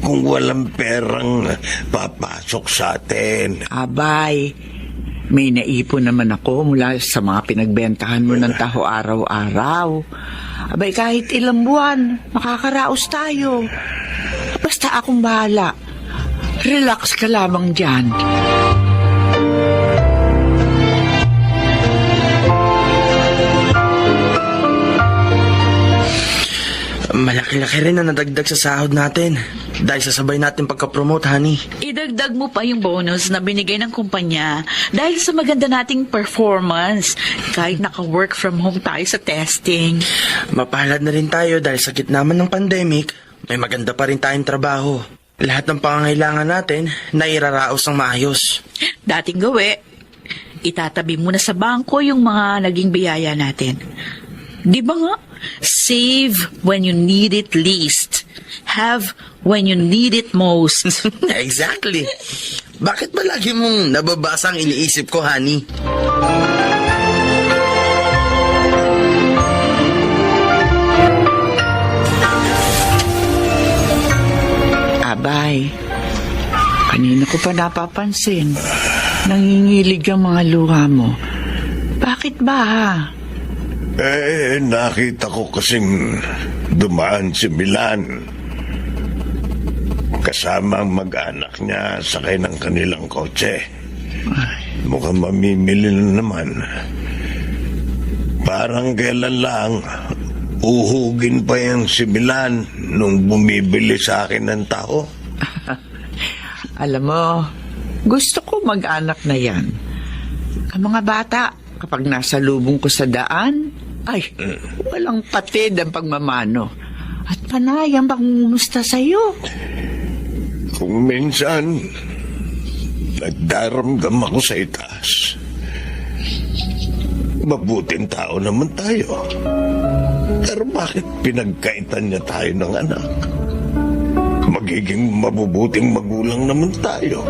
kung walang perang papasok sa atin? Abay, may naipon naman ako mula sa mga pinagbentahan mo ng taho araw-araw. Abay, kahit ilang buwan, makakaraos tayo. Basta akong bahala. Relax ka lamang dyan. Malaki-laki rin na nadagdag sa sahod natin. Dahil sa sabay natin pagka-promote, honey. Idagdag mo pa yung bonus na binigay ng kumpanya dahil sa maganda nating performance. Kahit naka-work from home tayo sa testing. Mapalad na rin tayo dahil sa gitna man ng pandemic, may maganda pa rin tayong trabaho. Lahat ng pangangailangan natin, nairaraos ng maayos. Dating gawi, itatabi muna sa bangko yung mga naging biyaya natin. Di ba nga? Save when you need it least. Have when you need it most. Exactly. Bakit ba lagi mong nababasa ang iniisip ko, honey? Abay, kanina ko pa napapansin. Nangingilig ang mga luha mo. Bakit ba, ha? Nakita ko kasing dumaan si Milan. Kasama ang mag-anak niya sakay ng kanilang kotse. Mukhang mamimili na naman. Parang kailan lang, uhugin pa yung si Milan nung bumibili sa akin ng tao. Alam mo, gusto ko mag-anak na yan. Ang mga bata, kapag nasa lubong ko sa daan, ay, walang patid ang pagmamano. At panay ang pangumusta sa'yo. Kung minsan, nagdaramdam ako sa itaas. Mabuting tao naman tayo. Pero bakit pinagkaitan niya tayo ng anak? Magiging mabubuting magulang naman tayo.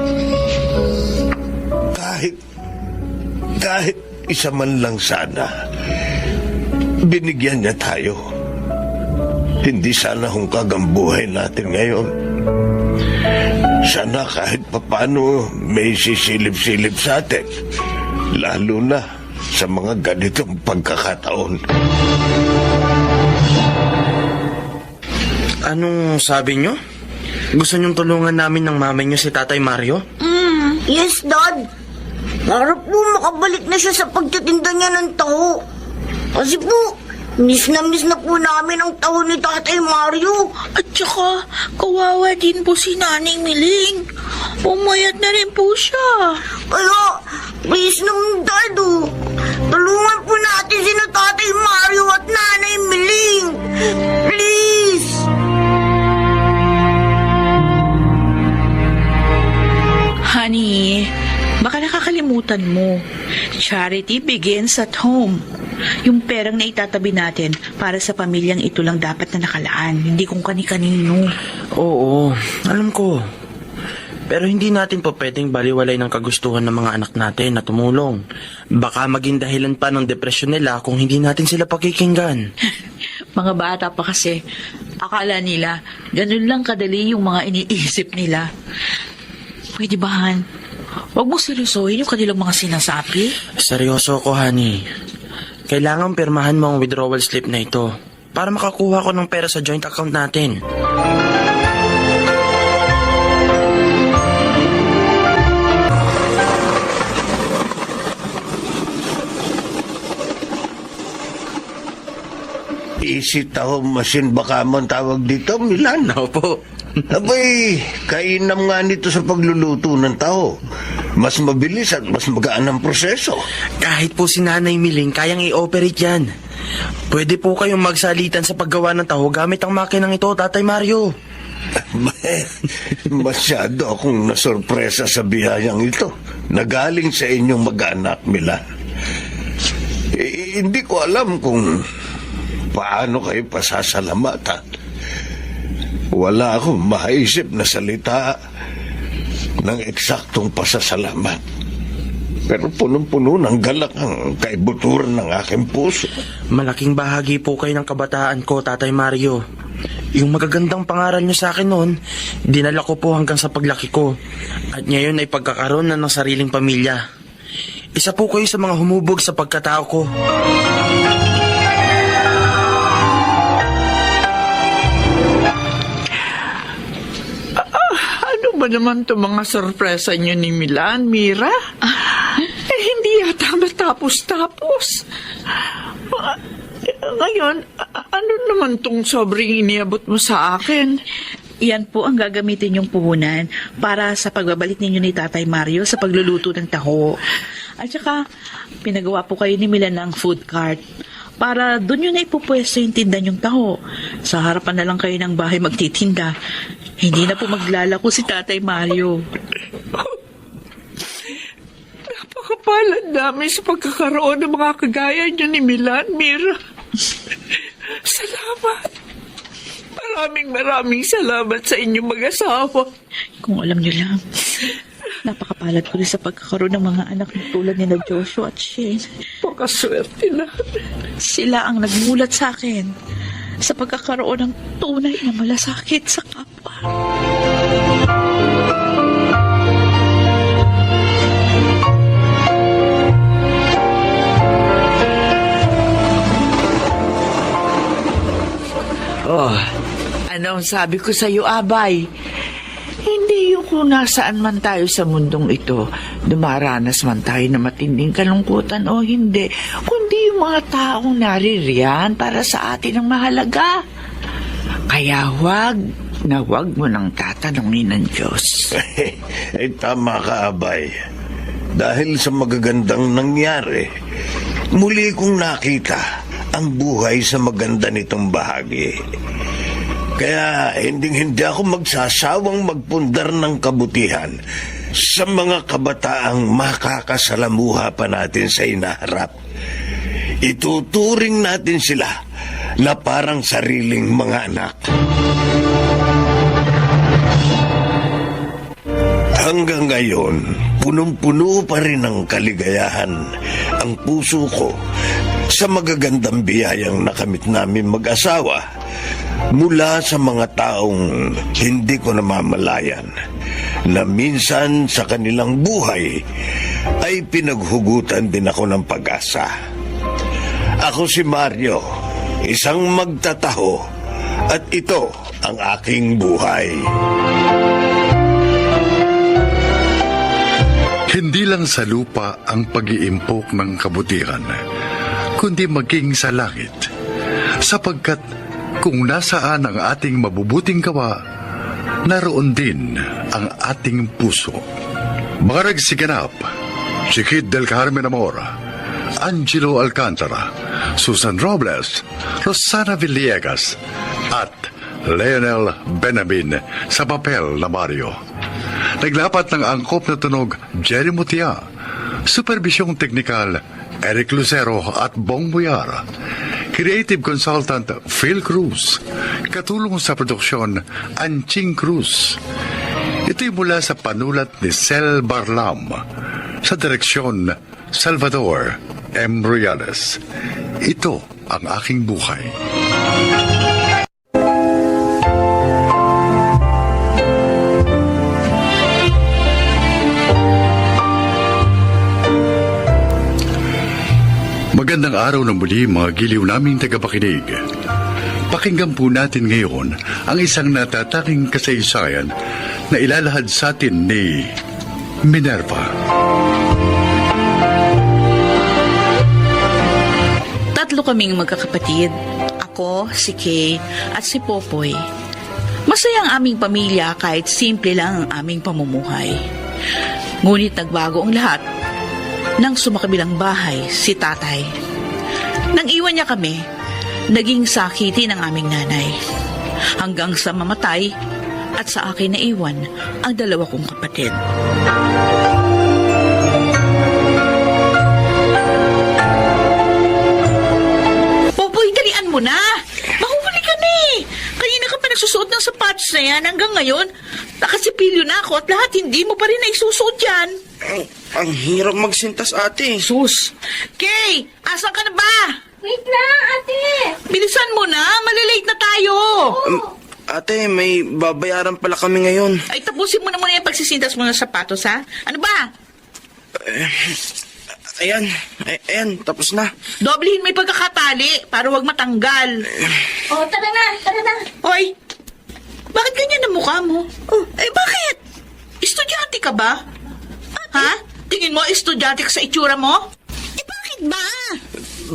Kahit isa man lang sana, binigyan niya tayo. Hindi sana hungkag ang buhay natin ngayon. Sana kahit papano may sisilip-silip sa atin. Lalo na sa mga ganitong pagkakataon. Anong sabi nyo? Gusto nyong tulungan namin ng mama nyo si Tatay Mario? Yes, Dad. Harap po makabalik na siya sa pagtitinda niya ng taho. Kasi po, miss na po namin ang taho ni Tatay Mario. At saka, kawawa din po si Nanay Miling. Pumayat na rin po siya. Kaya, please naman, Dad, tulungan po natin sina Tatay Mario at Nanay Miling. Please! Honey, baka nakakalimutan mo. Charity begins at home. Yung perang na itatabi natin para sa pamilyang ito lang dapat na nakalaan, hindi kung kani-kanino. Oo, alam ko. Pero hindi natin po pwedeng baliwalay ng kagustuhan ng mga anak natin na tumulong. Baka maging dahilan pa ng depresyon nila kung hindi natin sila pakikinggan. Mga bata pa kasi, akala nila, ganun lang kadali yung mga iniisip nila. Pwede ba, Han? Huwag mo seryosohin yung kanilang mga sinasabi. Seryoso ko, honey. Kailangan pirmahan mo ang withdrawal slip na ito para makakuha ko ng pera sa joint account natin. Easy taho machine baka man tawag dito, Milan. Opo. Abay, kainam nga nito sa pagluluto ng taho. Mas mabilis at mas magaan ang proseso. Kahit po si Nanay Miling, kayang i-operate yan. Pwede po kayong magsalitan sa paggawa ng taho gamit ang makinang ito, Tatay Mario. Masyado akong nasorpresa sa biyayang ito na galing sa inyong mag-anak, Milan. Hindi ko alam kung paano kayo pasasalamatan. Wala akong maisip na salita ng eksaktong pasasalamat. Pero punong-puno ng galak ang kaibuturan ng aking puso. Malaking bahagi po kayo ng kabataan ko, Tatay Mario. Yung magagandang pangaral nyo sa akin noon, dinala ko po hanggang sa paglaki ko. At ngayon ay pagkakaroon na ng sariling pamilya. Isa po kayo sa mga humubog sa pagkatao ko. Ano ba naman itong mga sorpresa niyo ni Milan, Mira? Hindi yata matapos-tapos. Ngayon, ano naman itong sobrang iniabot mo sa akin? Yan po ang gagamitin yung puhunan para sa pagbabalik ninyo ni Tatay Mario sa pagluluto ng taho. At saka, pinagawa po kayo ni Milan ng food cart para doon yun na ipupwesto yung tinda yung taho. Sa harapan na lang kayo ng bahay magtitinda. Hindi na po maglalako si Tatay Mario. Napakapalad namin sa pagkakaroon ng mga kagaya niyo ni Milan, Mira. Salamat. Maraming salamat sa inyong mag-asawa. Kung alam niyo lang, napakapalad ko rin sa pagkakaroon ng mga anak na tulad ni na Joshua at Shane. Pakaswerte na. Sila ang nagmulat sa akin sa pagkakaroon ng tunay na malasakit sa kapwa. Oh, anong sabi ko sa iyo, Abay? Hindi yung kung nasaan man tayo sa mundong ito, dumaranas man tayo na matinding kalungkutan o hindi, kundi yung mga taong naririyan para sa atin ang mahalaga. Kaya wag mo nang tatanungin ng Diyos. Ay, tama ka, Abay. Dahil sa magagandang nangyari, muli kong nakita ang buhay sa maganda nitong bahagi. Kaya hindi ako magsasawang magpundar ng kabutihan sa mga kabataang makakasalamuha pa natin sa inaharap. Ituturing natin sila na parang sariling mga anak. Hanggang ngayon, punong-puno pa rin ng kaligayahan ang puso ko sa magagandang biyayang nakamit namin mag-asawa mula sa mga taong hindi ko namamalayan na minsan sa kanilang buhay ay pinaghugutan din ako ng pag-asa. Ako si Mario, isang magtataho, at ito ang aking buhay. Hindi lang sa lupa ang pag-iimpok ng kabutihan, kundi maging sa langit. Sapagkat kung nasaan ang ating mabubuting gawa, naroon din ang ating puso. Mga nagsiganap, si Kid Del Carmen Amor, Angelo Alcantara, Susan Robles, Rosana Villegas, at Leonel Benjamin sa papel na Mario. Naglapat ng angkop na tunog Jerry Mutia, supervisyong teknikal Eric Lucero at Bong Buyar, creative consultant Phil Cruz, katulong sa produksyon Anching Cruz. Ito'y mula sa panulat ni Sel Barlam, sa direksyon Salvador M. Riales. Ito ang aking buhay. Magandang araw na muli mga giliw naming tagapakinig. Pakinggan po natin ngayon ang isang natatanging kasaysayan na ilalahad sa atin ni Minerva. Tatlo kaming magkakapatid. Ako, si Kay, at si Popoy. Masaya ang aming pamilya kahit simple lang ang aming pamumuhay. Ngunit nagbago ang lahat nang sumakabilang bahay si tatay. Nang iwan niya kami, naging sakiti ng aming nanay. Hanggang sa mamatay at sa akin naiwan ang dalawa kong kapatid. Popoy, dalian mo na! Mahuli ka na eh! Kanina ka pa nagsusuot ng sapatos na yan hanggang ngayon. Nakasipilyo na ako at lahat hindi mo pa rin naisusuot yan. Ang hirap magsintas, ate. Sus! Kay! Asan ka na ba? Wait lang, ate! Bilisan mo na! Malilate na tayo! Ate, may babayaran pala kami ngayon. Ay, tapusin mo na muna yung pagsisintas mo ng sapatos, ha? Ano ba? Ayan, tapos na. Doblehin mo yung pagkakatali para wag matanggal. Oh, tara na! Hoy! Bakit ganyan ang mukha mo? Oh, bakit? Estudyante ka ba? Ha? Tingin mo, estudyante ka sa itsura mo? Bakit ba?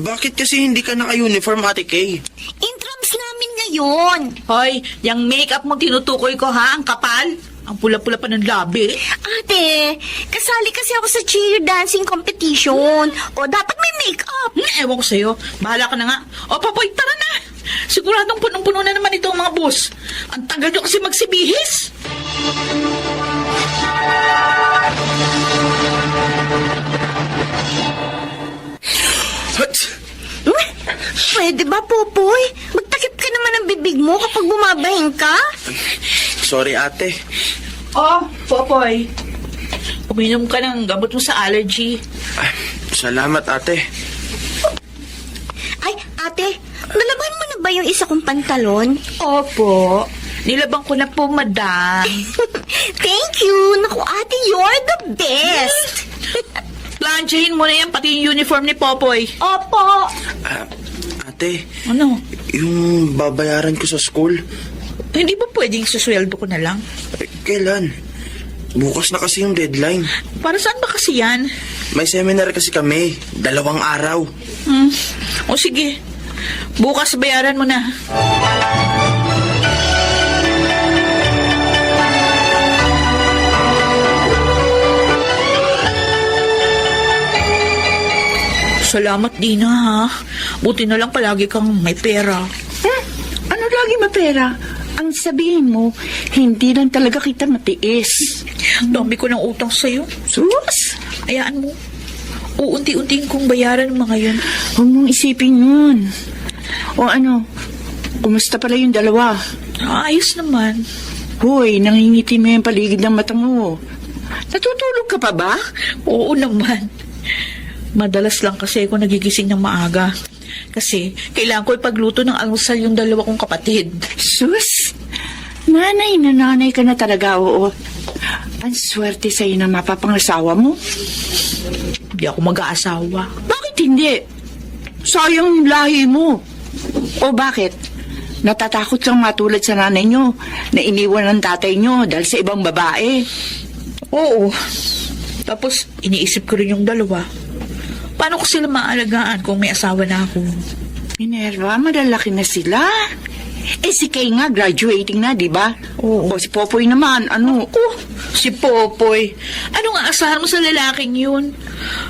Bakit kasi hindi ka naka-uniform, Ate Kay? Intrams namin ngayon. Hoy, yung makeup mo tinutukoy ko, ha? Ang kapal. Ang pula-pula pa ng labi. Ate, kasali kasi ako sa cheer dancing competition. O, dapat may makeup. Ewan ko sa'yo. Bahala ka na nga. O, Papoy, tara na. Siguradong punong-puno na naman ito ang mga bus. Ang tagal nyo kasi magsibihis. Pwede ba, Popoy? Magtakip ka naman ang bibig mo kapag bumabahing ka. Sorry, ate. Oh, Popoy. Uminom ka ng gamot mo sa allergy. Salamat, ate. Ay, ate, nalaban mo na ba yung isa kong pantalon? Opo. Nilabang ko na po, madam. Thank you. Naku, ate, you're the best. Planchahin mo na yan, pati yung uniform ni Popoy. Opo. Ate, Ano? yung babayaran ko sa school, Hindi ba pwedeng susweldo ko na lang? kailan? Bukas na kasi yung deadline. Para saan ba kasi yan? May seminar kasi kami, 2 araw. O sige, bukas bayaran mo na. Salamat, Dina, ha? Buti na lang palagi kang may pera. Ano lagi mapera? Ang sabihin mo, hindi lang talaga kita matiis. Dami ko ng utang sa'yo. Sus! Ayaan mo. Uunti-unting kong bayaran ng mga yun. Huwag mong isipin yun. O ano, kumusta pala yung dalawa? Ayos naman. Hoy, nangingiti mo yung paligid ng mata mo. Natutulog ka pa ba? Oo naman. Madalas lang kasi ako nagigising ng maaga. Kasi kailangan ko ipagluto ng almusal yung 2 kong kapatid. Sus! Nanay na nanay ka na talaga, oo. Ang swerte sa'yo na mapapangasawa mo. Hindi ako mag-aasawa. Bakit hindi? Sayang yung lahi mo. O bakit? Natatakot kang matulad sa nanay nyo na iniwan ng tatay nyo dahil sa ibang babae. Oo. Tapos, iniisip ko rin yung dalawa. Paano ko sila maalagaan kung may asawa na ako? Minerva, malalaki na sila. Eh si Kay nga, graduating na, di ba? Oo. O si Popoy naman, ano? Oh, si Popoy. Ano nga asahan mo sa lalaking yun?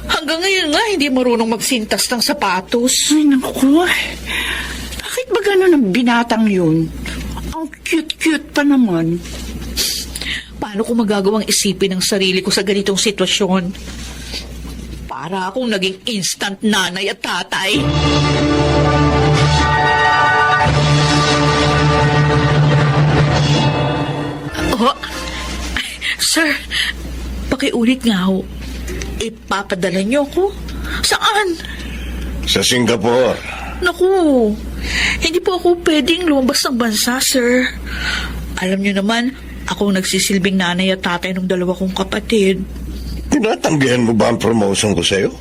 Hanggang ngayon nga, hindi marunong magsintas ng sapatos. Ay, naku. Bakit ba gano'n ang binatang yun? Ang cute-cute pa naman. Paano ko magagawang isipin ang sarili ko sa ganitong sitwasyon? Para akong naging instant nanay at tatay. Oh, sir, pakiulit nga ho. Ipapadala niyo ko? Saan? Sa Singapore. Naku, hindi po ako pwedeng lumabas ng bansa, sir. Alam niyo naman, ako nagsisilbing nanay at tatay ng dalawa kong kapatid. Tinatanggihan mo ba ang promotion ko sa'yo?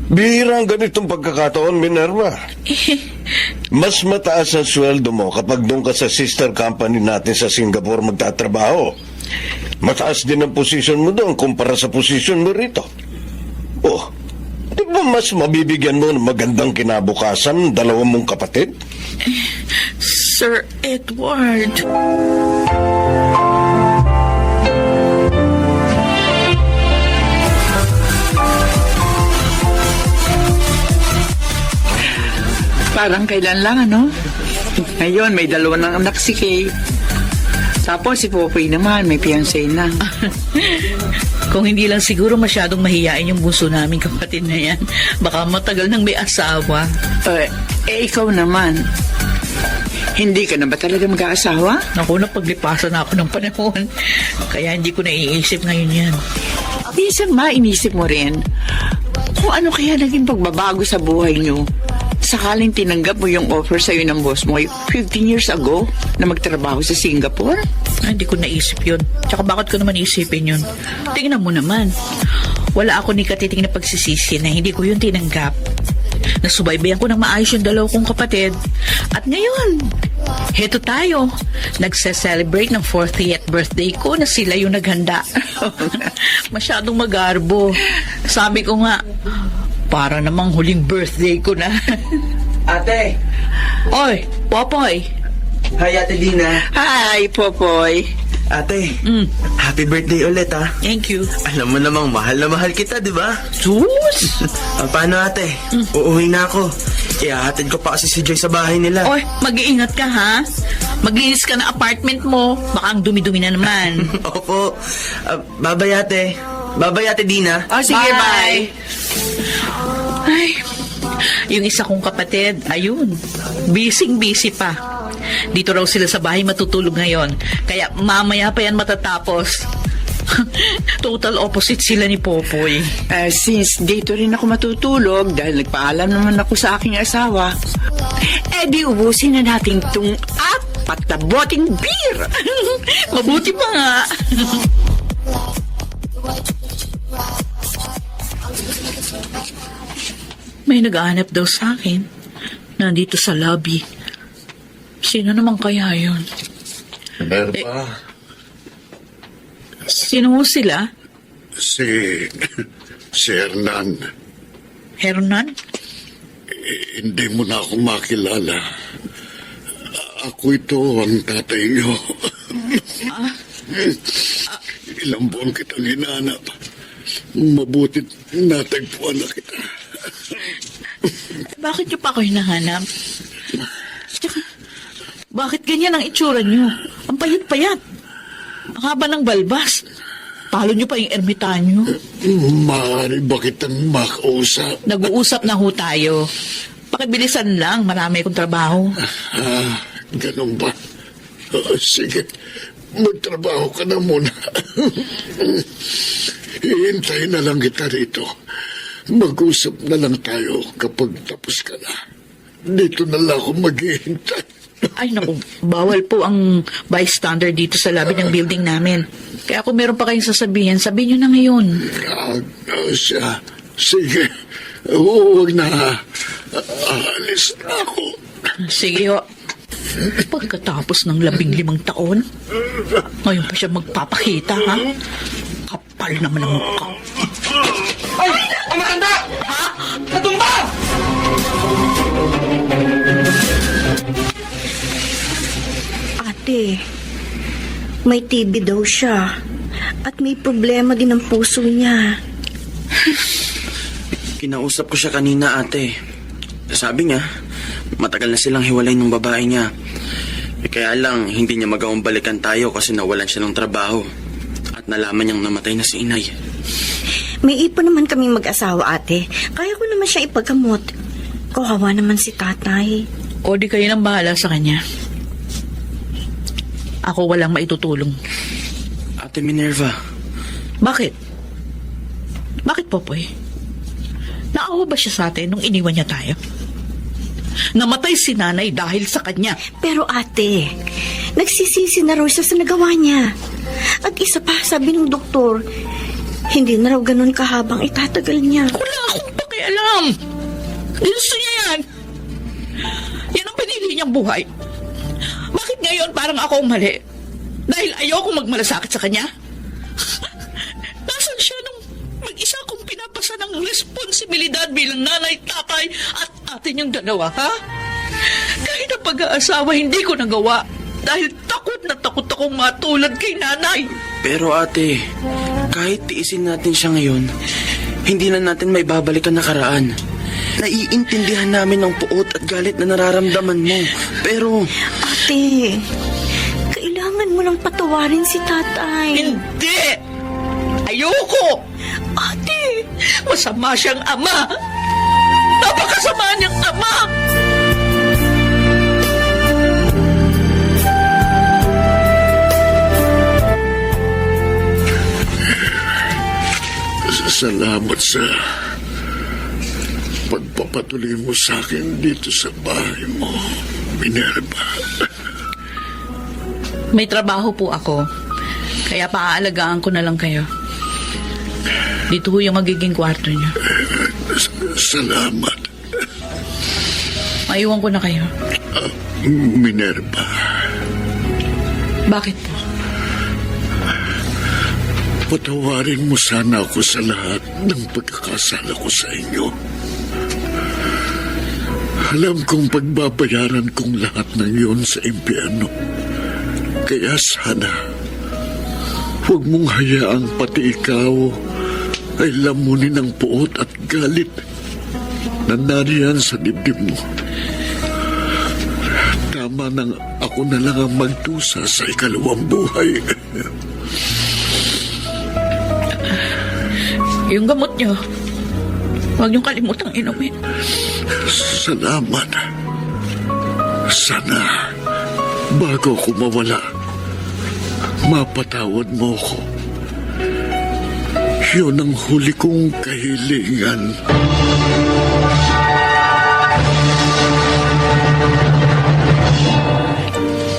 Bihira ang ganitong pagkakataon, Minerva. Mas mataas ang sweldo mo kapag doon ka sa sister company natin sa Singapore magtatrabaho. Mataas din ang posisyon mo doon kumpara sa posisyon mo rito. Oh, di ba mas mabibigyan mo ng magandang kinabukasan ng dalawang mong kapatid? Sir Edward. Parang kailan lang, ano? Ngayon, may dalawa ng anak si Kay. Tapos si Popoy naman, may fiancé na. Kung hindi lang siguro masyadong mahiyain yung bunso naming kapatid na yan, baka matagal nang may asawa. Ikaw naman. Hindi ka na ba talaga mag-aasawa? Naku, napaglipasan na ako ng panahon. Kaya hindi ko naiisip ngayon yan. Minsan inisip mo rin kung ano kaya naging pagbabago sa buhay nyo sakaling tinanggap mo yung offer sa'yo ng boss mo 15 years ago na magtrabaho sa Singapore? Hindi ko naisip yun. Tsaka bakit ko naman isipin yun? Tingnan mo naman. Wala ako ni katiting na pagsisisi na hindi ko yun tinanggap. Nasubaybayan ko ng maayos yung dalaw kong kapatid. At ngayon, heto tayo. Nagse-celebrate ng 40th birthday ko na sila yung naghanda. Masyadong magarbo. Sabi ko nga, para namang huling birthday ko na. Ate! Oy, Popoy! Hi, Ate Dina. Hi, Popoy. Ate, happy birthday ulit, ha? Thank you. Alam mo namang mahal na mahal kita, di ba? Sus! Paano, ate? Uuwi na ako. Ihahatid ko pa kasi si Joy sa bahay nila. Oy, mag-iingat ka, ha? Maglinis ka ng apartment mo. Baka ang dumi-dumi na naman. Opo. Babay, ate. Babay, Ate Dina. Oh, sige, bye. Ay, yung isa kong kapatid, ayun, busy pa. Dito raw sila sa bahay matutulog ngayon. Kaya mamaya pa yan matatapos. Total opposite sila ni Popoy. Since dito rin ako matutulog dahil nagpaalam naman ako sa aking asawa, di ubusin na natin itong 4 na boteng beer. Mabuti pa nga. May nag-aanap daw sa akin. Nandito sa lobby. Sino naman kaya yun? Minerva, Sino mo sila? si Hernan. Hernan? Hindi mo na ako makilala. Ako ito ang tatay niyo. Ilang buwan kitang hinanap. Mabutit natagpuan na kita. Bakit niyo pa ako hinahanap? Tsaka, bakit ganyan ang itsura niyo? Ang payat-payat. Ang haba ng balbas. Palo niyo pa yung ermitanyo. Maaari ba kitang makausap? Nag-uusap na ho tayo. Pakibilisan lang, marami akong trabaho. Ganun ba? Sige, magtrabaho ka na muna. Hihintayin na lang kita rito. Mag-usap na lang tayo kapag tapos ka na. Dito na lang ako maghihintay. Ay naku, bawal po ang bystander dito sa labi ng building namin. Kaya kung meron pa kayong sasabihin, sabihin nyo na ngayon. Siya. Sige. Huwag na. Alis na ako. Sige ho. Pagkatapos ng 15 taon, ngayon pa siya magpapakita, ha? Kapal naman ang mukha. Ay! Ang matanda! Ha? Natumba! Ate, may TB daw siya. At may problema din ang puso niya. Kinausap ko siya kanina, ate. Sabi niya, matagal na silang hiwalay ng babae niya. Kaya lang, hindi niya magawang balikan tayo kasi nawalan siya ng trabaho. At nalaman niyang namatay na si inay. May ipon naman kaming mag-asawa, ate. Kaya ko naman siya ipagkamot. Kawawa naman si tatay. O di kayo nang bahala sa kanya. Ako walang maitutulong. Ate Minerva, Bakit? Bakit, Popoy? Naawa ba siya sa atin nung iniwan niya tayo? Namatay si nanay dahil sa kanya. Pero ate, nagsisisi na raw siya sa nagawa niya. At isa pa, sabi ng doktor, hindi na raw ganun kahabang itatagal niya. Wala akong pakialam. Gusto niya yan. Yan ang pinili niyang buhay. Bakit ngayon parang ako ang mali? Dahil ayoko magmalasakit sa kanya? Nasaan siya nung mag-isa kong pinapasa ng responsibilidad bilang nanay, tatay at atin yung dalawa, ha? Kahit ang pag-aasawa hindi ko nagawa dahil takot na takot akong matulad kay nanay. pero ate, kahit tiisin natin siya ngayon, hindi na natin may babalik ang nakaraan. Naiintindihan namin ang puot at galit na nararamdaman mo. Pero, Ate, kailangan mo lang patawarin si tatay. Hindi! Ayoko! Ate! Masama siyang ama! Napakasama niyang ama! Salamat sa pagpapatuloy mo sa akin dito sa bahay mo, Minerva. May trabaho po ako. Kaya paaalagaan ko na lang kayo. Dito ho yung magiging kwarto niyo. Salamat, Maiwan ko na kayo. Minerva. Bakit po? Patawarin mo sana ako sa lahat ng pagkakasala ko sa inyo. Alam kong pagbabayaran kong lahat ng iyon sa impyerno. Kaya sana, huwag mong hayaang pati ikaw ay lamunin ng puot at galit na nariyan sa dibdib mo. Tama nang ako na lang ang magdusa sa ikalawang buhay. Yung gamot niyo, huwag niyong kalimutang inumin. Salamat. Sana, bago ko mawala, mapatawad mo ko. Yun ang huli kong kahilingan.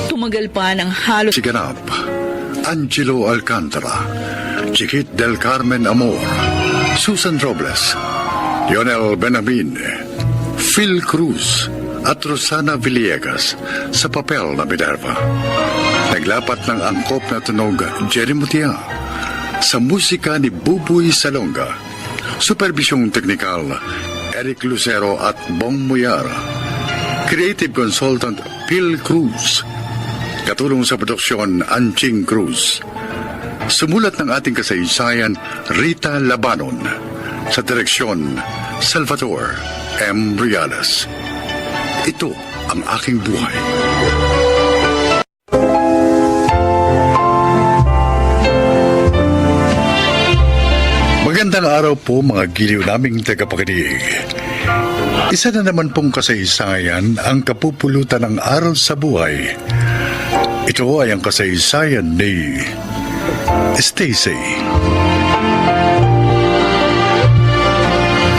Tumagal pa ng halos... Si Ganap, Angelo Alcantara, Chiquit del Carmen Amor, Susan Robles, Lionel Benamin, Phil Cruz at Rosana Villegas sa papel na Minerva. Naglapat ng angkop na tunog Jerry Mutia sa musika ni Buboy Salonga. Supervisyong teknikal Eric Lucero at Bong Muyara. Creative Consultant Phil Cruz. Katulong sa produksyon Anching Cruz. Sumulat ng ating kasaysayan Rita Labanon. Sa direksyon Salvador M. Riales. Ito ang aking buhay. Magandang araw po mga giliw naming tagapakinig. Isa na naman pong kasaysayan ang kapupulutan ng aral sa buhay. Ito ay ang kasaysayan ni Stacy.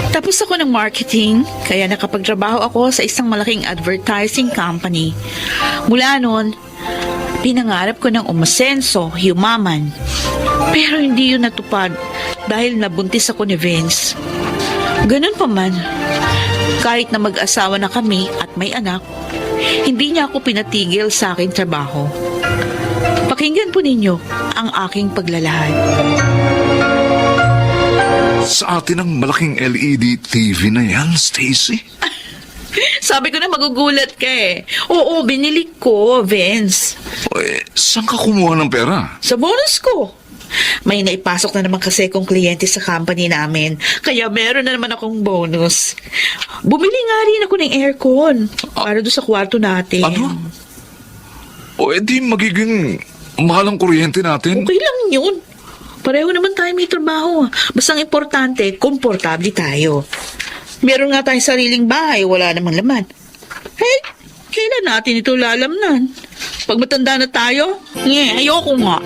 Tapos Nagtapos ako ng marketing, kaya nakapagtrabaho ako sa isang malaking advertising company. Mula noon, pinangarap ko ng umasenso, yumaman. Pero hindi yun natupad dahil nabuntis ako ni Vince. Ganun pa man, kahit na mag-asawa na kami at may anak, hindi niya ako pinatigil sa aking trabaho. Pakinggan po ninyo ang aking paglalahad. Sa atin ang malaking LED TV na yan, Stacy. Sabi ko na magugulat ka eh. Oo, binili ko, Vince. Saan ka kumuha ng pera? Sa bonus ko. May naipasok na naman kasi akong kliyente sa company namin. Kaya meron na naman akong bonus. Bumili nga rin ako ng aircon para doon sa kwarto natin. Ano? Di magiging mahal ang kuryente natin. Okay lang yun. Pareho naman tayo may trabaho. Basta ang importante, komportable tayo. Meron nga tayong sariling bahay, wala namang laman. Kailan natin ito lalamnan? Pag matanda na tayo? Ayoko nga.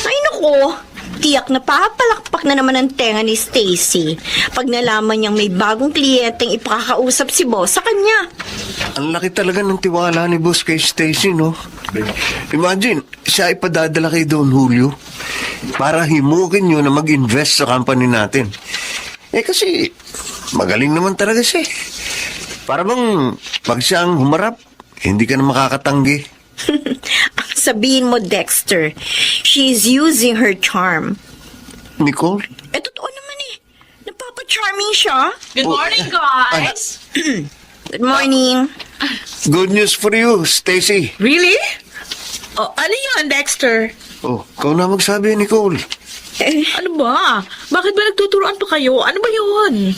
Ay nako, tiyak na papalakpak na naman ang tenga ni Stacy pag nalaman niyang may bagong kliyenteng ipakakausap si boss sa kanya. Ang laki talaga ng tiwala ni boss kay Stacy, no? Imagine, siya ipadadala kay Don Julio para himukin nyo na mag-invest sa company natin. Kasi magaling naman talaga siya. Para bang pag siya ang humarap, hindi ka na makakatanggi. Ang sabihin mo, Dexter, she's using her charm. Nicole? Totoo naman eh. Napapa-charming siya. Good morning, guys! Good morning. Good news for you, Stacy. Really? Oh, ano yun, Dexter? Oh, ikaw na magsabi, Nicole. Ano ba? Bakit ba nagtuturoan pa kayo? Ano ba yun?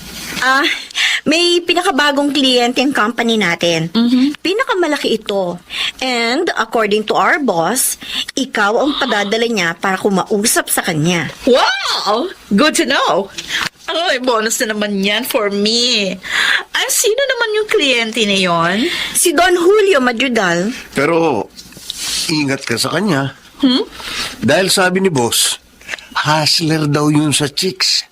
May pinakabagong kliyente ang company natin. Pinakamalaki ito. And according to our boss, ikaw ang padadala niya para kumausap sa kanya. Wow! Good to know. Ay, bonus na naman yan for me. Sino naman yung kliyente na yon? Si Don Julio Madrigal. Pero, ingat ka sa kanya. Dahil sabi ni boss, hustler daw yun sa chicks.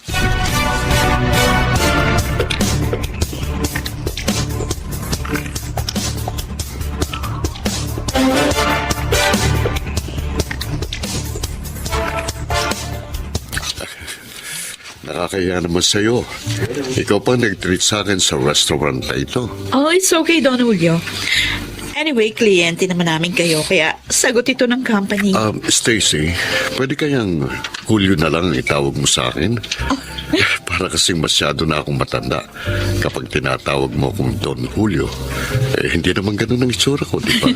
Nakakaya naman sa'yo. Ikaw pa nag-treat sa akin sa restaurant na ito. Oh, it's okay, Don Julio. Anyway, kliyente naman namin kayo, kaya sagot ito ng company. Stacy, pwede kayang Julio na lang itawag mo sa akin? Para kasing masyado na akong matanda kapag tinatawag mo akong Don Julio. Hindi naman ganun ang itsura ko, di ba?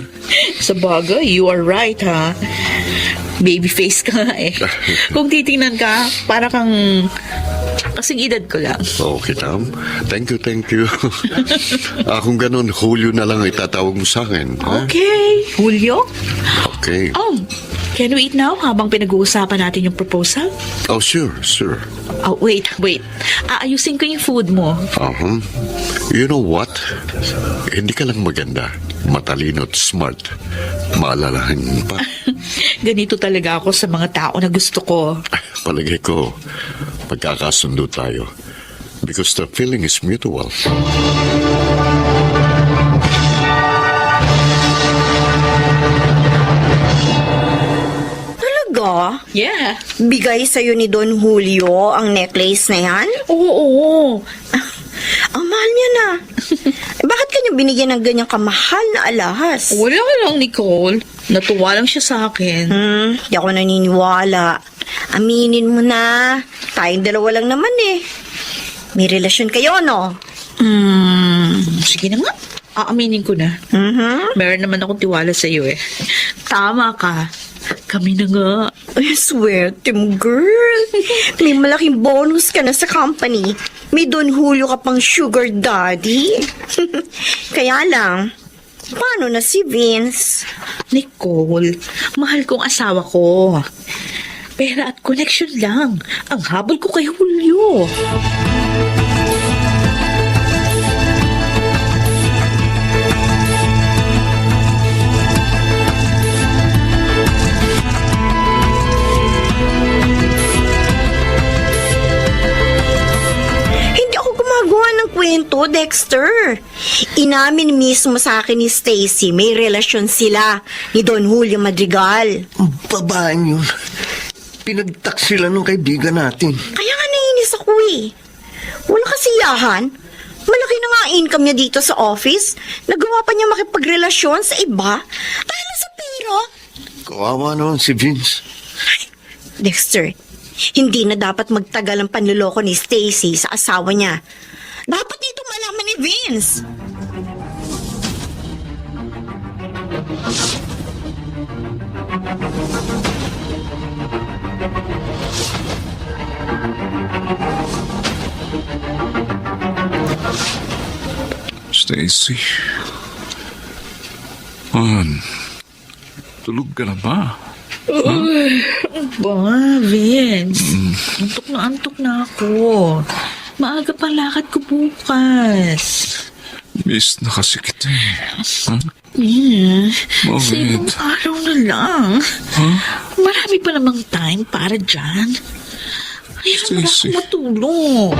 Sa bagay, you are right, ha? Babyface ka nga eh. Kung titingnan ka, para kang kasing edad ko lang. Okay, Tam. Thank you. Kung ganun, Julio na lang itatawag mo sa akin. Ha? Okay, Julio? Okay. Oh, can we eat now habang pinag-uusapan natin yung proposal? Oh, sure. Oh, wait. Aayusin ko yung food mo. You know what? Hindi ka lang maganda. Matalino at smart. Maalalahan mo pa. Ganito talaga ako sa mga tao na gusto ko. Palagay ko, magkakasundo tayo. Because the feeling is mutual. Talaga? Yeah. Bigay sa'yo ni Don Julio ang necklace na yan? Oo. Ang mahal niya na. Bakit kanya binigyan ng ganyang kamahal na alahas? Wala lang, Nicole. Natuwa lang siya sa akin. Di ako naniniwala. Aminin mo na. Tayong dalawa lang naman eh. May relasyon kayo, no? Sige na nga. Aaminin ko na. Meron naman akong tiwala sa iyo eh. Tama ka. Kami na nga. Ay, swerte mo, girl. May malaking bonus ka na sa company. May Don Julio ka pang sugar daddy. Kaya lang, paano na si Vince? Nicole, mahal kong asawa ko. Pera at connection lang. Ang habol ko kay Julio. Dexter. Inamin mismo sa akin ni Stacy, may relasyon sila ni Don Julio Madrigal. Babaan yun. Pinagtak sila ng kaibigan natin. Kaya nga naiinis ako eh. Wala kasiyahan. Malaki na nga income niya dito sa office. Nagawa pa niya makipagrelasyon sa iba dahil sa pera. Kawawa naman si Vince. Dexter, hindi na dapat magtagal ang panluloko ni Stacy sa asawa niya. Dapat dito malaman ni Vince. Stacy. Man, tulog ka na ba? Ba, Vince? Antok na ako. Maaga pang lakad ko bukas. Miss na kasi kita eh. Ha? Sa Bakit? ibang araw na lang. Marami pa namang time para dyan. Kaya naman ako Stacy. matulog.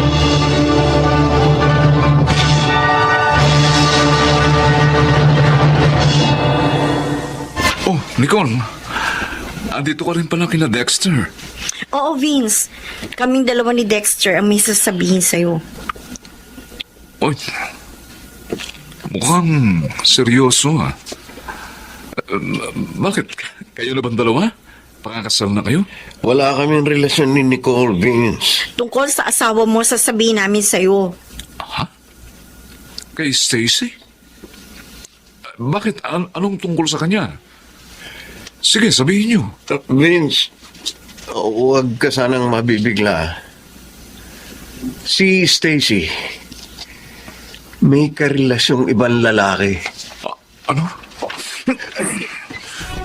Oh, Nicole. Andito ka rin pala kina Dexter. Oo, Vince. Kaming dalawa ni Dexter ang may sasabihin sa'yo. Oy, mukhang seryoso ah. Bakit? Kayo na bang dalawa? Pakakasal na kayo? Wala kaming relasyon ni Nicole, Vince. Tungkol sa asawa mo, sasabihin namin sa'yo. Ha? Kay Stacy? Bakit? Anong tungkol sa kanya? Sige, sabihin niyo. Vince, huwag ka sanang mabibigla. Si Stacy, may karelasyong ibang lalaki. Ano?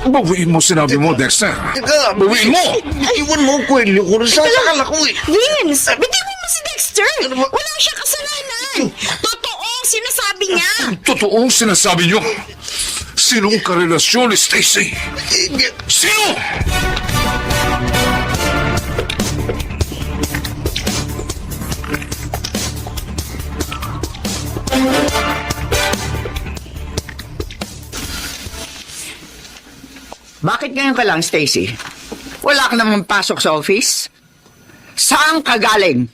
Bawiin mo sinabi mo, Dexter. Teka, Bawiin mo! Iwan mo ang kwelyo ko. Nasasakal ako eh. Vince, bitiwan mo si Dexter. Wala siya kasalanan. Totoo ang sinasabi niya. Totoong sinasabi niyo. Sinong karelasyon ni Stacy? Sino? Bakit ngayon ka lang, Stacy? Wala ka namang pasok sa office? Saan ka galing?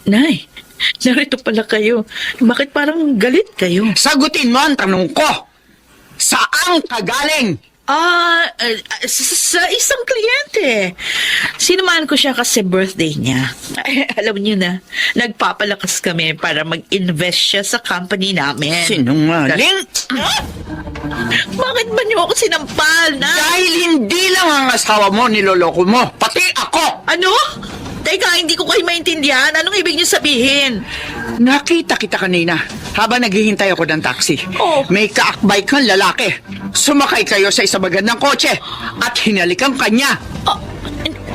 Nay, narito pala kayo. Bakit parang galit kayo? Sagutin mo ang tanong ko! Saan ka galing? Sa isang kliyente. Sinamahan ko siya kasi birthday niya. Ay, alam niyo na, nagpapalakas kami para mag-invest siya sa company namin. Sinungaling? Bakit ba niyo ako sinampal, na? Dahil hindi lang ang asawa mo niloloko mo, pati ako! Ano? Teka, hindi ko kayo maintindihan. Anong ibig niyo sabihin? Nakita kita kanina habang naghihintay ako ng taxi. Oh. May kaakbay kang lalaki. Sumakay kayo sa isang magandang kotse at hinalikan kanya.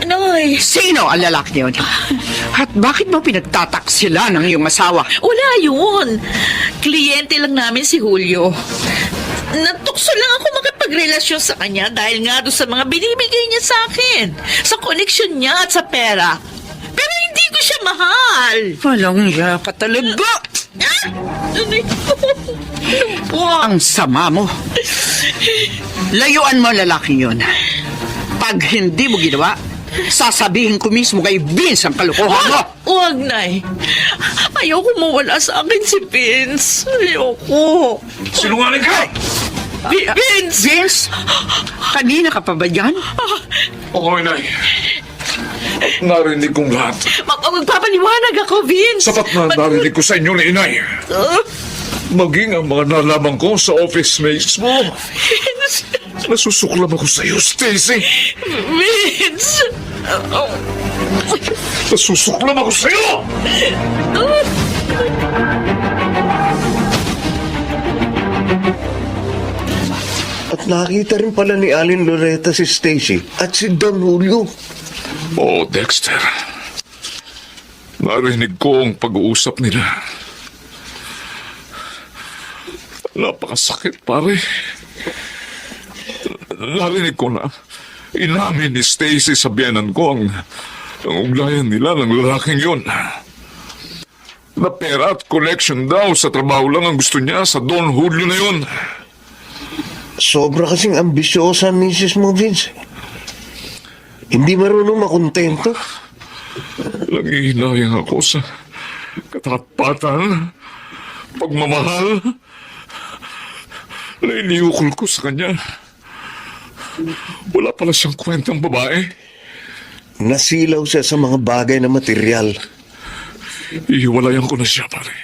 Noy. Sino ang lalaki yun? At bakit mo pinagtataksila ng iyong asawa? Wala yun. Kliyente lang namin si Julio. Natukso lang ako makipagrelasyon sa kanya dahil nga doon sa mga binibigay niya sa akin. Sa koneksyon niya at sa pera. Pero hindi ko siya mahal. Walang iya ka talaga. Ang sama mo. Layuan mo ang lalaking yun. Pag hindi mo ginawa, sasabihin ko mismo kay Vince ang kalokohan mo. Huwag, Nay. Ayoko mawala sa akin si Vince. Ayoko. Sinungaling ka! Vince! Vince? Kanina ka pa ba dyan? Oo, Inay. Narinig kong lahat. Magpapaliwanag ako, Vince. Sapat na narinig ko sa inyo ni Inay. Maging ang mga nalaman ko sa office mates mo. Vince! Nasusuklam ako sa iyo, Stacy. Vince! Nasusuklam ako sa iyo! At nakita rin pala ni Alin Loretta si Stacy at si Don Julio. Oh, Dexter. Narinig ko ang pag-uusap nila. Napakasakit, pare. Narinig ko na inamin ni Stacy sa biyanan ko ang ugnayan nila ng lalaking yun. na pera at collection daw sa trabaho lang ang gusto niya sa Don Julio na yun. Sobra kasing ambisyosa ang misis mo, Vince. Hindi marunong makontento. Nangihinayang ako sa katapatan, pagmamahal, na iniukol ko sa kanya. Wala pala siyang kwentang babae. Nasilaw siya sa mga bagay na material. Ihiwalayan ko na siya, pare.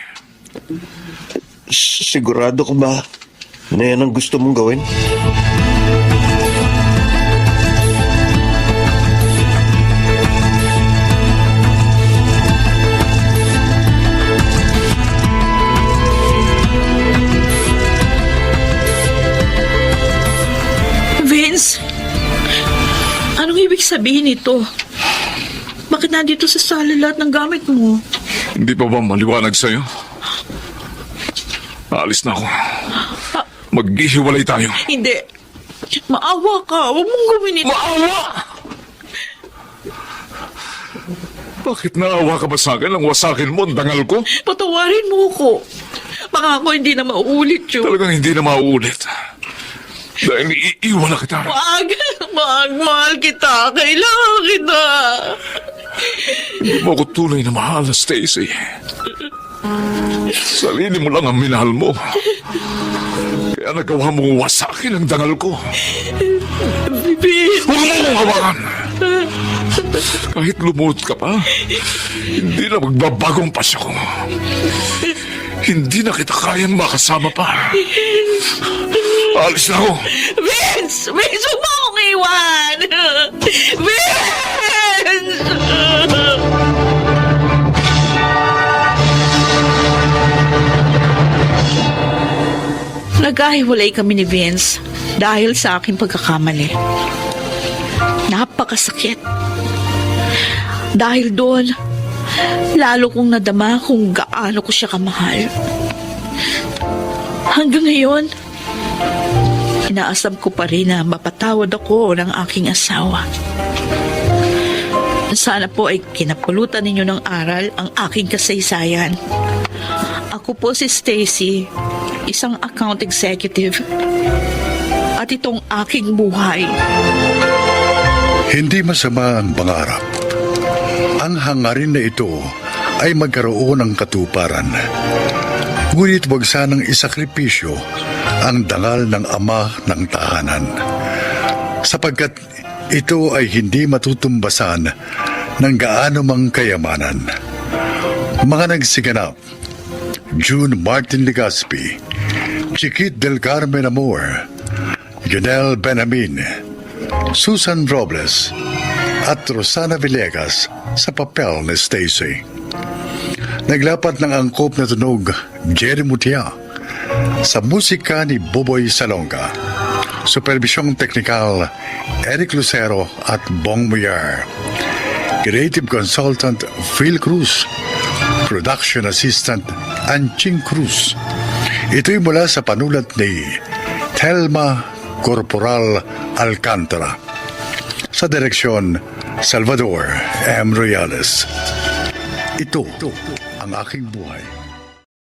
Sigurado ka ba na yan ang gusto mong gawin? Vince, anong ibig sabihin nito? Bakit nandito sa sala lahat ng gamit mo? Hindi pa ba maliwanag sa'yo? Aalis na ako. Maghihiwalay tayo. Hindi. Maawa ka. Huwag mong gawin ito. Maawa! Bakit naawa ka ba sa akin? Ang wasakin mo, ang dangal ko? Patawarin mo ko. Baka ako hindi na mauulit yun. Talagang hindi na mauulit. Dahil iiwan na kita. Wag! Wag! Mahal kita! Kailangan kita! Hindi mo ako tunay na mahal, Stacy. Sarili mo lang ang minahal mo. Kaya nagawa mong wasakin ang dangal ko. Vince! Huwag mo akong hawakan! Kahit lumuhod ka pa, hindi na magbabagong pasya ko. Hindi na kita kayang makasama pa. Alis na ako. Vince! Vince! Huwag mo akong iwan! Vince! Nagkahiwalay kami ni Vince dahil sa aking pagkakamali. Napakasakit. Dahil doon, lalo kong nadama kung gaano ko siya kamahal. Hanggang ngayon, inaasam ko pa rin na mapatawad ako ng aking asawa. Sana po ay kinapulutan ninyo ng aral ang aking kasaysayan. Ako po si Stacy, isang account executive. At itong aking buhay. Hindi masama ang pangarap. Ang hangarin na ito ay magkaroon ng katuparan. Ngunit huwag sanang isakripisyo ang dangal ng ama ng tahanan. Sapagkat ito ay hindi matutumbasan ng gaano mang kayamanan. Mga nagsiganap: June Martin Legaspi, Chiquit del Carmen Amor, Yunel Benjamin, Susan Robles, at Rosana Villegas sa papel ni Stacy. Naglapat ng angkop na tunog Jerry Mutia sa musika ni Boboy Salonga. Supervisyong teknikal Eric Lucero at Bong Muyar. Creative Consultant Phil Cruz. Production Assistant Anching Cruz. Ito'y mula sa panulat ni Thelma Corporal Alcantara. Sa direksyon Salvador M. Royales. Ito ang aking buhay.